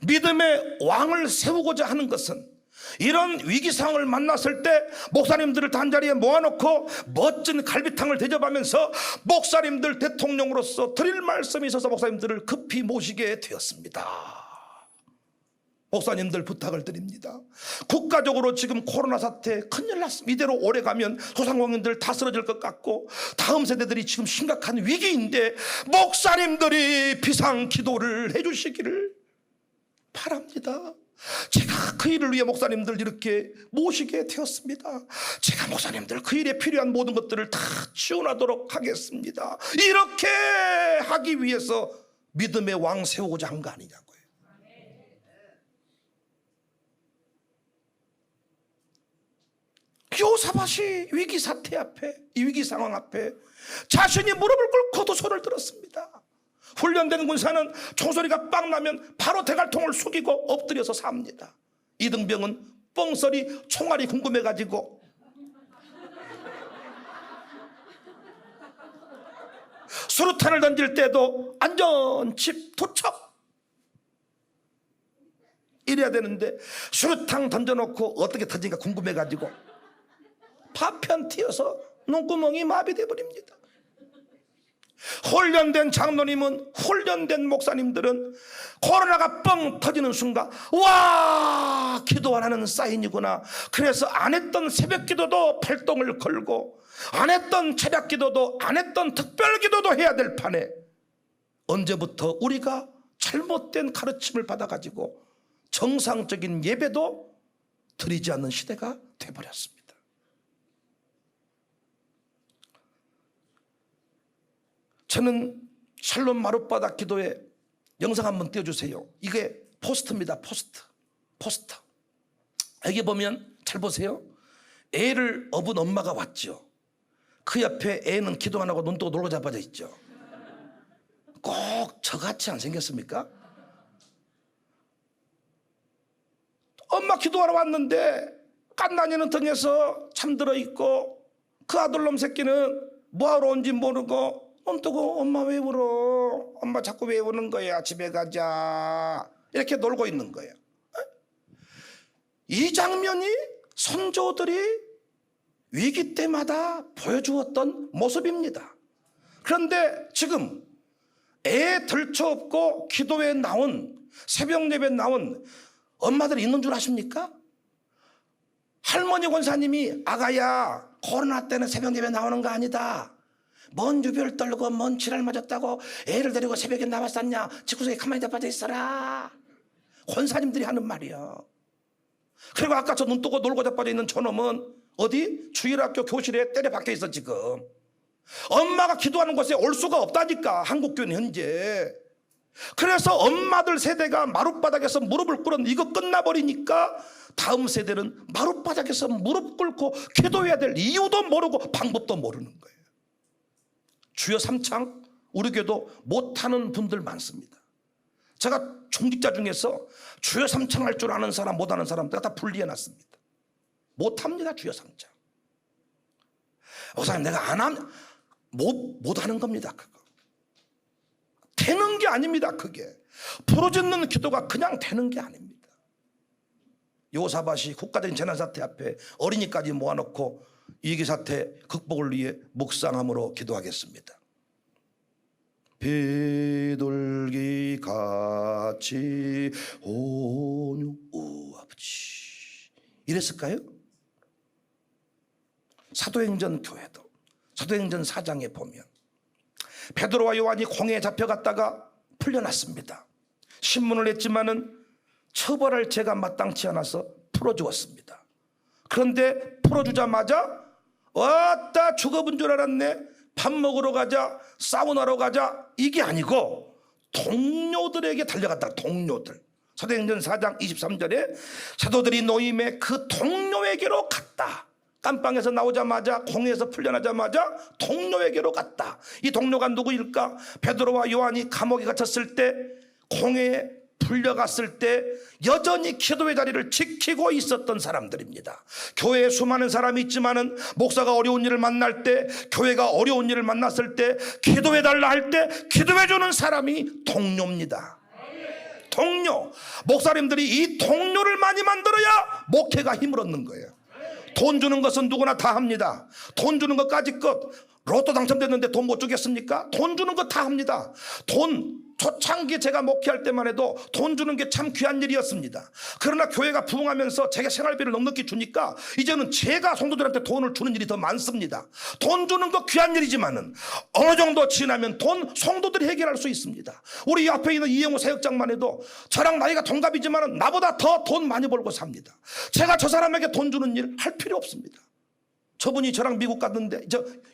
믿음의 왕을 세우고자 하는 것은 이런 위기 상황을 만났을 때 목사님들을 단자리에 모아놓고 멋진 갈비탕을 대접하면서 목사님들 대통령으로서 드릴 말씀이 있어서 목사님들을 급히 모시게 되었습니다. 목사님들 부탁을 드립니다. 국가적으로 지금 코로나 사태 큰일 났습니다. 이대로 오래 가면 소상공인들 다 쓰러질 것 같고 다음 세대들이 지금 심각한 위기인데 목사님들이 비상기도를 해주시기를 바랍니다. 제가 그 일을 위해 목사님들 이렇게 모시게 되었습니다. 제가 목사님들 그 일에 필요한 모든 것들을 다 지원하도록 하겠습니다. 이렇게 하기 위해서 믿음의 왕 세우고자 한 거 아니냐고요. 여호사밧이 위기 사태 앞에, 이 위기 상황 앞에 자신이 무릎을 꿇고 두 손을 들었습니다. 훈련된 군사는 총소리가 빵 나면 바로 대갈통을 숙이고 엎드려서 삽니다. 이등병은 뻥소리 총알이 궁금해가지고 수류탄을 던질 때도 안전칩 도착 이래야 되는데 수류탄 던져놓고 어떻게 터지니까 궁금해가지고 파편 튀어서 눈구멍이 마비돼 버립니다. 훈련된 장로님은, 훈련된 목사님들은 코로나가 뻥 터지는 순간 와, 기도 안 하는 사인이구나. 그래서 안 했던 새벽 기도도 발동을 걸고 안 했던 새벽 기도도 안 했던 특별 기도도 해야 될 판에 언제부터 우리가 잘못된 가르침을 받아가지고 정상적인 예배도 드리지 않는 시대가 돼버렸습니다. 저는 샬롬 마룻바닥 기도회 영상 한번 띄워주세요. 이게 포스트입니다. 포스터. 여기 보면 잘 보세요. 애를 업은 엄마가 왔죠. 그 옆에 애는 기도 안 하고 눈 뜨고 놀고 자빠져 있죠. 꼭 저같이 안 생겼습니까? 엄마 기도하러 왔는데 깐난이는 등에서 잠들어 있고 그 아들놈 새끼는 뭐하러 온지 모르고 눈 뜨고 엄마 왜 울어? 엄마 자꾸 왜 우는 거야? 집에 가자. 이렇게 놀고 있는 거예요. 이 장면이 선조들이 위기 때마다 보여주었던 모습입니다. 그런데 지금 애 들쳐업고 기도에 나온, 새벽 예배에 나온 엄마들이 있는 줄 아십니까? 할머니 권사님이 아가야, 코로나 때는 새벽 예배 나오는 거 아니다. 뭔 유별 떨고 뭔 지랄 맞았다고 애를 데리고 새벽에 나왔었냐? 집구석에 가만히 자빠져 있어라. 권사님들이 하는 말이야. 그리고 아까 저 눈 뜨고 놀고 자빠져 있는 저놈은 어디? 주일학교 교실에 때려 박혀 있어 지금. 엄마가 기도하는 곳에 올 수가 없다니까, 한국교회는 현재. 그래서 엄마들 세대가 마룻바닥에서 무릎을 꿇은 이거 끝나버리니까 다음 세대는 마룻바닥에서 무릎 꿇고 기도해야 될 이유도 모르고 방법도 모르는 거예요. 주여 삼창 우리 교회도 못하는 분들 많습니다. 제가 중직자 중에서 주여 삼창 할 줄 아는 사람 못하는 사람 내가 다 분리해놨습니다. 못합니다. 주여 삼창. 목사님 내가 안 하면 못하는 겁니다. 그거 되는 게 아닙니다. 그게 부르짖는 기도가 그냥 되는 게 아닙니다. 여호사밧이 국가적인 재난사태 앞에 어린이까지 모아놓고 위기 사태 극복을 위해 묵상함으로 기도하겠습니다. 비둘기 같이 온유 아버지 이랬을까요? 사도행전 교회도 사도행전 4장에 보면 베드로와 요한이 공회에 잡혀갔다가 풀려났습니다. 신문을 냈지만은 처벌할 죄가 마땅치 않아서 풀어주었습니다. 그런데 풀어주자마자 왔다 죽어본 줄 알았네. 밥 먹으러 가자, 사우나로 가자, 이게 아니고 동료들에게 달려갔다. 동료들. 사도행전 4장 23절에 사도들이 노임에 그 동료에게로 갔다. 깜방에서 나오자마자, 공회에서 풀려나자마자 동료에게로 갔다. 이 동료가 누구일까? 베드로와 요한이 감옥에 갇혔을 때, 공회에 풀려갔을 때 여전히 기도의 자리를 지키고 있었던 사람들입니다. 교회에 수많은 사람이 있지만은 목사가 어려운 일을 만날 때, 교회가 어려운 일을 만났을 때, 기도해달라 할 때 기도해주는 사람이 동료입니다. 동료. 목사님들이 이 동료를 많이 만들어야 목회가 힘을 얻는 거예요. 돈 주는 것은 누구나 다 합니다. 돈 주는 것까지 것. 로또 당첨됐는데 돈 못 주겠습니까? 돈 주는 거 다 합니다. 돈, 초창기 제가 목회할 때만 해도 돈 주는 게 참 귀한 일이었습니다. 그러나 교회가 부흥하면서 제가 생활비를 넉넉히 주니까 이제는 제가 성도들한테 돈을 주는 일이 더 많습니다. 돈 주는 거 귀한 일이지만은 어느 정도 지나면 돈 성도들이 해결할 수 있습니다. 우리 앞에 있는 이영호 사역장만 해도 저랑 나이가 동갑이지만은 나보다 더 돈 많이 벌고 삽니다. 제가 저 사람에게 돈 주는 일 할 필요 없습니다. 저분이 저랑 미국 갔는데,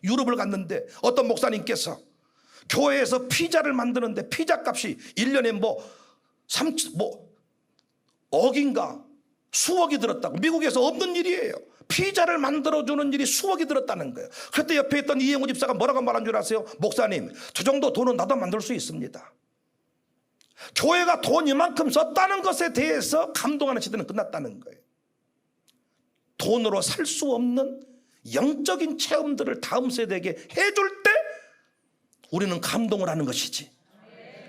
유럽을 갔는데 어떤 목사님께서 교회에서 피자를 만드는데 피자 값이 1년에 억인가 수억이 들었다고. 미국에서 없는 일이에요. 피자를 만들어주는 일이 수억이 들었다는 거예요. 그때 옆에 있던 이영호 집사가 뭐라고 말한 줄 아세요? 목사님, 저 정도 돈은 나도 만들 수 있습니다. 교회가 돈 이만큼 썼다는 것에 대해서 감동하는 시대는 끝났다는 거예요. 돈으로 살 수 없는 영적인 체험들을 다음 세대에게 해줄 때 우리는 감동을 하는 것이지.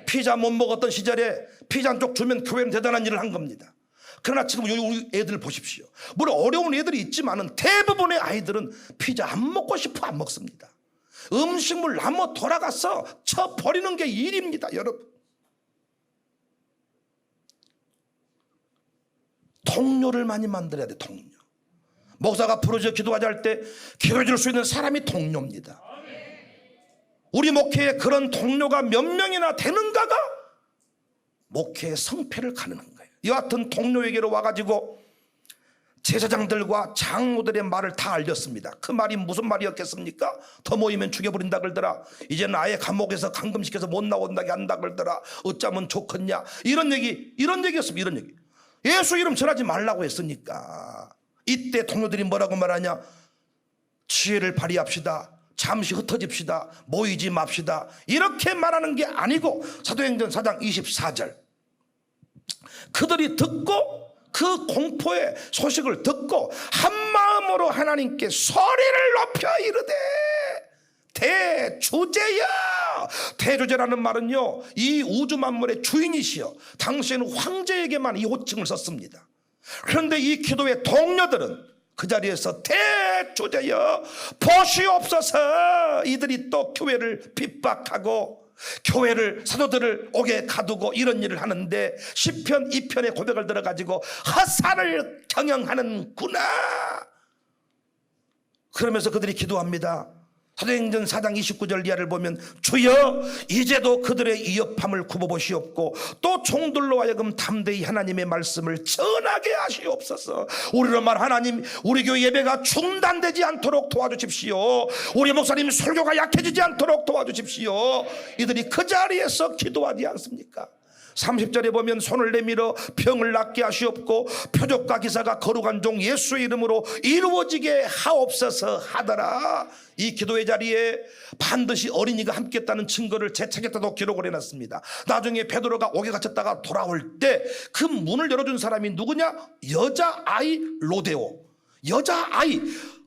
피자 못 먹었던 시절에 피자 한 쪽 주면 교회는 대단한 일을 한 겁니다. 그러나 지금 우리 애들 보십시오. 물론 어려운 애들이 있지만은 대부분의 아이들은 피자 안 먹고 싶어 안 먹습니다. 음식물 남아 돌아가서 쳐버리는 게 일입니다, 여러분. 동료를 많이 만들어야 돼, 동료. 목사가 부르짖어 기도하자 할 때 기도해 줄 수 있는 사람이 동료입니다. 우리 목회에 그런 동료가 몇 명이나 되는가가 목회의 성패를 가르는 거예요. 여하튼 동료에게로 와가지고 제사장들과 장로들의 말을 다 알렸습니다. 그 말이 무슨 말이었겠습니까? 더 모이면 죽여버린다 그러더라. 이제는 아예 감옥에서 감금시켜서 못 나온다게 한다 그러더라. 어쩌면 좋겠냐. 이런 얘기였습니다. 이런 얘기. 예수 이름 전하지 말라고 했으니까. 이때 동료들이 뭐라고 말하냐? 지혜를 발휘합시다. 잠시 흩어집시다. 모이지 맙시다. 이렇게 말하는 게 아니고 사도행전 4장 24절 그들이 듣고 그 공포의 소식을 듣고 한마음으로 하나님께 소리를 높여 이르되 대주제여. 대주제라는 말은요, 이 우주 만물의 주인이시여 당시에는 황제에게만 이 호칭을 썼습니다. 그런데 이 기도의 동료들은 그 자리에서 대주제여 보시옵소서. 이들이 또 교회를 핍박하고 교회를 사도들을 옥에 가두고 이런 일을 하는데 시편 2편의 고백을 들어가지고 헛살을 경영하는구나. 그러면서 그들이 기도합니다. 사도행전 4장 29절 이하를 보면 주여 이제도 그들의 이업함을 굽어보시옵고 또 종들로 하여금 담대히 하나님의 말씀을 전하게 하시옵소서. 우리로 말 하나님, 우리 교회 예배가 중단되지 않도록 도와주십시오. 우리 목사님 설교가 약해지지 않도록 도와주십시오. 이들이 그 자리에서 기도하지 않습니까? 30절에 보면 손을 내밀어 병을 낫게 하시옵고 표적과 기사가 거룩한 종 예수의 이름으로 이루어지게 하옵소서 하더라. 이 기도의 자리에 반드시 어린이가 함께했다는 증거를 제 책에도 기록을 해놨습니다. 나중에 베드로가 옥에 갇혔다가 돌아올 때 그 문을 열어준 사람이 누구냐? 여자아이 로데오. 여자아이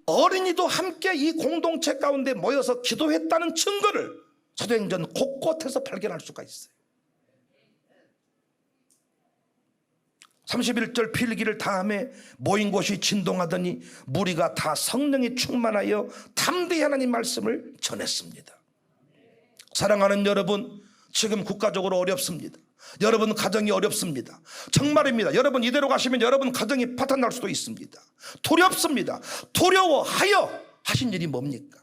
어린이도 함께 이 공동체 가운데 모여서 기도했다는 증거를 사도행전 곳곳에서 발견할 수가 있어요. 31절 필기를 다음에 모인 곳이 진동하더니 무리가 다 성령이 충만하여 담대히 하나님 말씀을 전했습니다. 사랑하는 여러분, 지금 국가적으로 어렵습니다. 여러분 가정이 어렵습니다. 정말입니다. 여러분 이대로 가시면 여러분 가정이 파탄날 수도 있습니다. 두렵습니다. 두려워하여 하신 일이 뭡니까?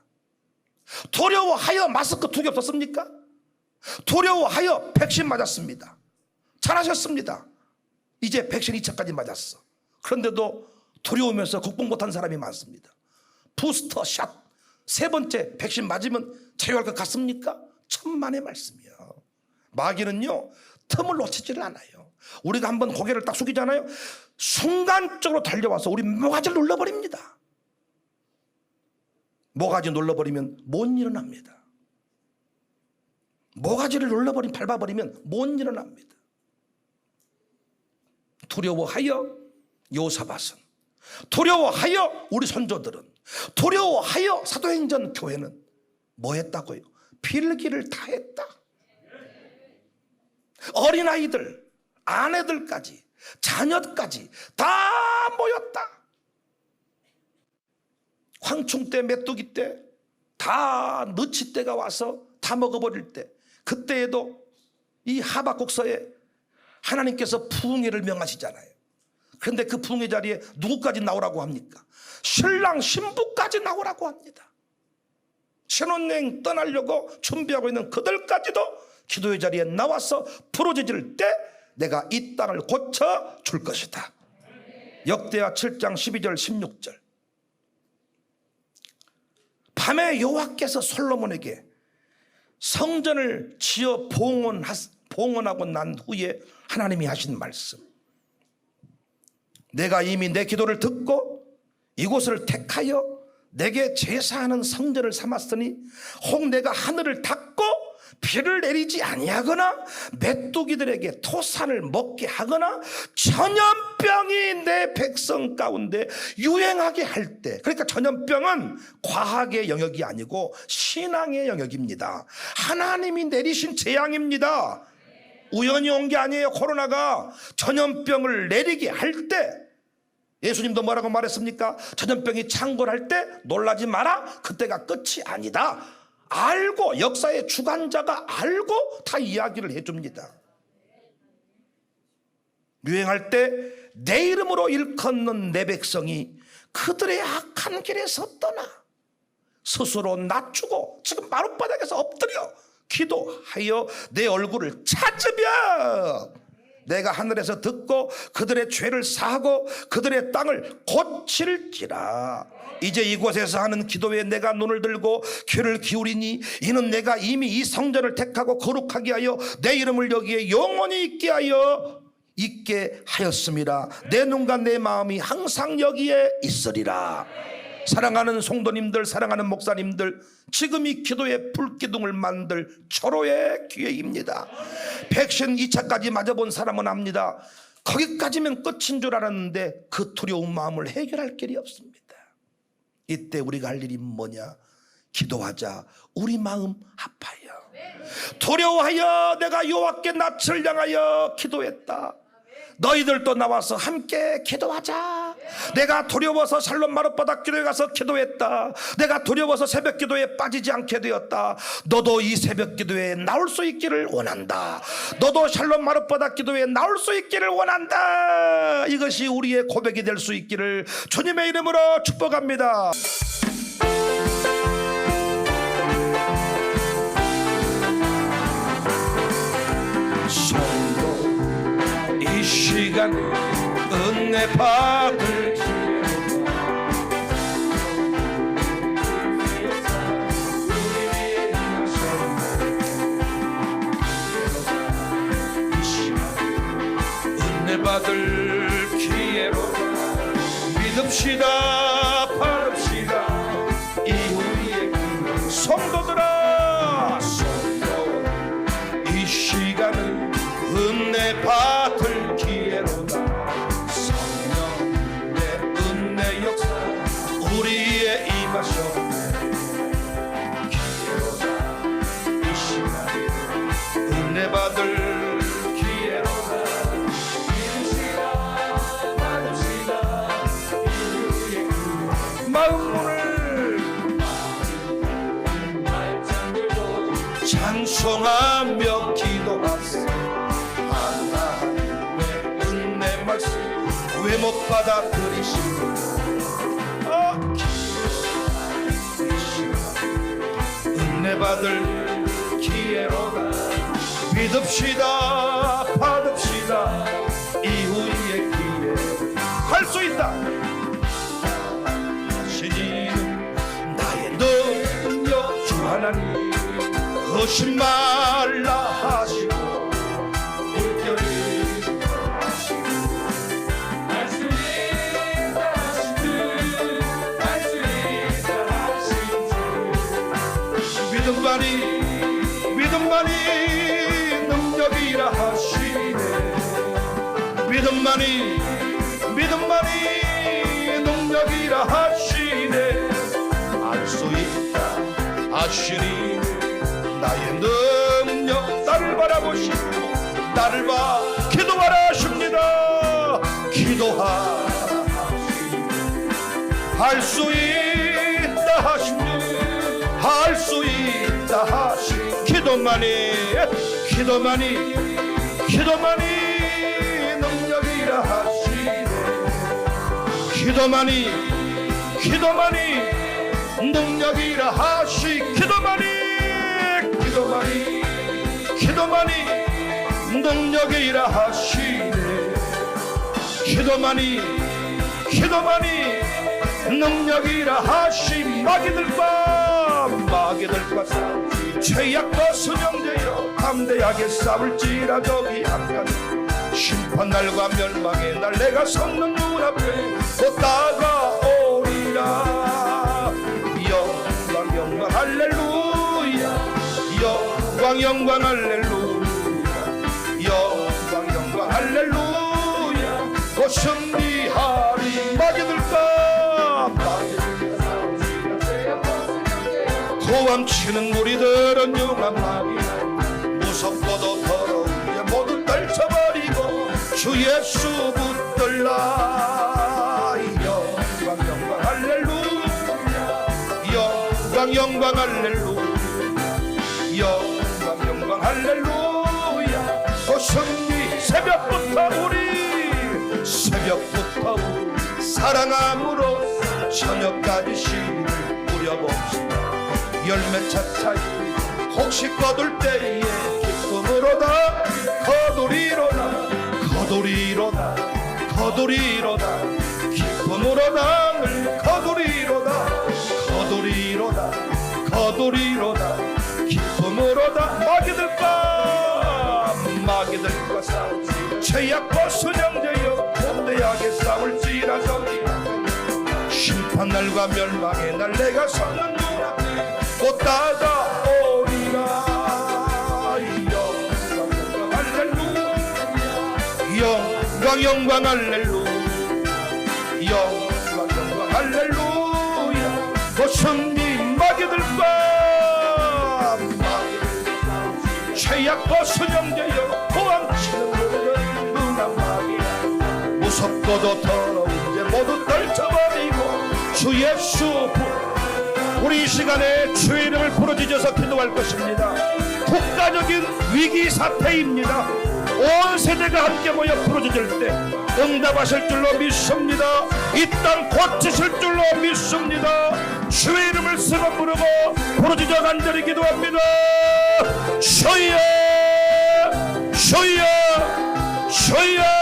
두려워하여 마스크 투기 없었습니까? 두려워하여 백신 맞았습니다. 잘하셨습니다. 이제 백신 2차까지 맞았어. 그런데도 두려우면서 극복 못한 사람이 많습니다. 부스터 샷 3번째 백신 맞으면 자유할 것 같습니까? 천만의 말씀이요. 마귀는요 틈을 놓치지를 않아요. 우리가 한번 고개를 딱 숙이잖아요. 순간적으로 달려와서 우리 모가지를 눌러버립니다. 모가지 눌러버리면 못 일어납니다. 모가지를 눌러버리면 밟아버리면 못 일어납니다. 두려워하여 요사밭은, 두려워하여 우리 선조들은, 두려워하여 사도행전 교회는 뭐 했다고요? 필기를 다 했다. 어린아이들, 아내들까지 자녀까지 다 모였다. 황충 때 메뚜기 때 다 너치 때가 와서 다 먹어버릴 때, 그때에도 이 하박국서에 하나님께서 부흥회를 명하시잖아요. 그런데 그 부흥회 자리에 누구까지 나오라고 합니까? 신랑 신부까지 나오라고 합니다. 신혼여행 떠나려고 준비하고 있는 그들까지도 기도의 자리에 나와서 부르짖을 때 내가 이 땅을 고쳐줄 것이다. 역대하 7장 12절 16절. 밤에 여호와께서 솔로몬에게 성전을 지어 봉헌하고 난 후에 하나님이 하신 말씀, 내가 이미 내 기도를 듣고 이곳을 택하여 내게 제사하는 성전을 삼았으니 혹 내가 하늘을 닫고 비를 내리지 아니하거나 메뚜기들에게 토산을 먹게 하거나 전염병이 내 백성 가운데 유행하게 할 때, 그러니까 전염병은 과학의 영역이 아니고 신앙의 영역입니다. 하나님이 내리신 재앙입니다. 우연히 온 게 아니에요. 코로나가 전염병을 내리게 할 때 예수님도 뭐라고 말했습니까? 전염병이 창궐할 때 놀라지 마라, 그때가 끝이 아니다. 알고, 역사의 주관자가 알고 다 이야기를 해줍니다. 유행할 때 내 이름으로 일컫는 내 백성이 그들의 악한 길에서 떠나 스스로 낮추고 지금 마룻바닥에서 엎드려 기도하여 내 얼굴을 찾으며 내가 하늘에서 듣고 그들의 죄를 사하고 그들의 땅을 고칠지라. 이제 이곳에서 하는 기도에 내가 눈을 들고 귀를 기울이니 이는 내가 이미 이 성전을 택하고 거룩하게 하여 내 이름을 여기에 영원히 있게 하였음이라. 내 눈과 내 마음이 항상 여기에 있으리라. 사랑하는 성도님들, 사랑하는 목사님들, 지금 이 기도의 불기둥을 만들 초로의 기회입니다. 백신 2차까지 맞아본 사람은 압니다. 거기까지면 끝인 줄 알았는데 그 두려운 마음을 해결할 길이 없습니다. 이때 우리가 할 일이 뭐냐? 기도하자. 우리 마음 아파요. 두려워하여 내가 여호와께 낯을 향하여 기도했다. 너희들도 나와서 함께 기도하자. 내가 두려워서 샬롬 마룻바닥 기도에 가서 기도했다. 내가 두려워서 새벽 기도에 빠지지 않게 되었다. 너도 이 새벽 기도에 나올 수 있기를 원한다. 너도 샬롬 마룻바닥 기도에 나올 수 있기를 원한다. 이것이 우리의 고백이 될 수 있기를 주님의 이름으로 축복합니다. 이 시간 은혜 받을 은혜 받을 기회로 믿읍시다, 바릅시다. 이 우리의 성도들아, 이 시간은 은혜 받을 기회로다. 성령의 은혜 역사 우리의 임하셨네. 기회로다. 이 시간 은혜 받을 기회로다. 믿으시다, 받으시다. 마음 문을 찬송하며 기도하세요. 왜 못 받아들이시고 은혜 받을 기회로다. 믿읍시다, 받읍시다. 이후의 기회 할 수 있다. 신이는 나의 능력 주 하나님 거짓 말라 하시고 믿음만이 능력이라 하시네. 믿음만이 능력이라 하시네. 알 수 있다 하시니 나의 능력 나를 바라보시고 나를 봐 기도하라. 할 수 있다 하시니 할 수 있다 하시니 기도만이 능력이라 하시네 기도만이 능력이라 하시 기도만이 능력이라 하시네 기도만이 능력이라 하시 마귀들과 싸우지 죄악과 수정되어 담대하게 싸울지라 저기 한간 심판날과 멸망의 날 내가 섰는 눈앞에 곧 다가오리라 영광 할렐루야 영광 할렐루야 곧 승리하리 마귀들과 도망치는 무리들은 용한 마귀 무섭고도 더러운 자 모두 떨쳐버리고 주 예수 붙들라 영광 할렐루야 영광 할렐루야 그 승리 새벽부터 우리 사랑함으로 저녁까지 시를 뿌려봅시다 열매 차차이 혹시 거둘 때에 기쁨으로다 거두리로다 기쁨으로다 늘 거두리로다 기쁨으로다 마귀들과 싸우지 죄악과 순영되어 담대하게 싸울지라 저기 심판날과 멸망의 날 내가 섰는 눈앞에 곧 다가오리라 영광 할렐루야 곧 승리 마귀들과 죄악과 순영되어 도망치는 모든 눈앞 마귀야 무섭고도 더러운 죄 모두 떨쳐버리고 주 예수 우리 이 시간에 주의 이름을 부르짖어서 기도할 것입니다. 국가적인 위기 사태입니다. 온 세대가 함께 모여 부르짖을 때 응답하실 줄로 믿습니다. 이 땅 고치실 줄로 믿습니다. 주의 이름을 쓰고 부르고 부르짖어 간절히 기도합니다. 주여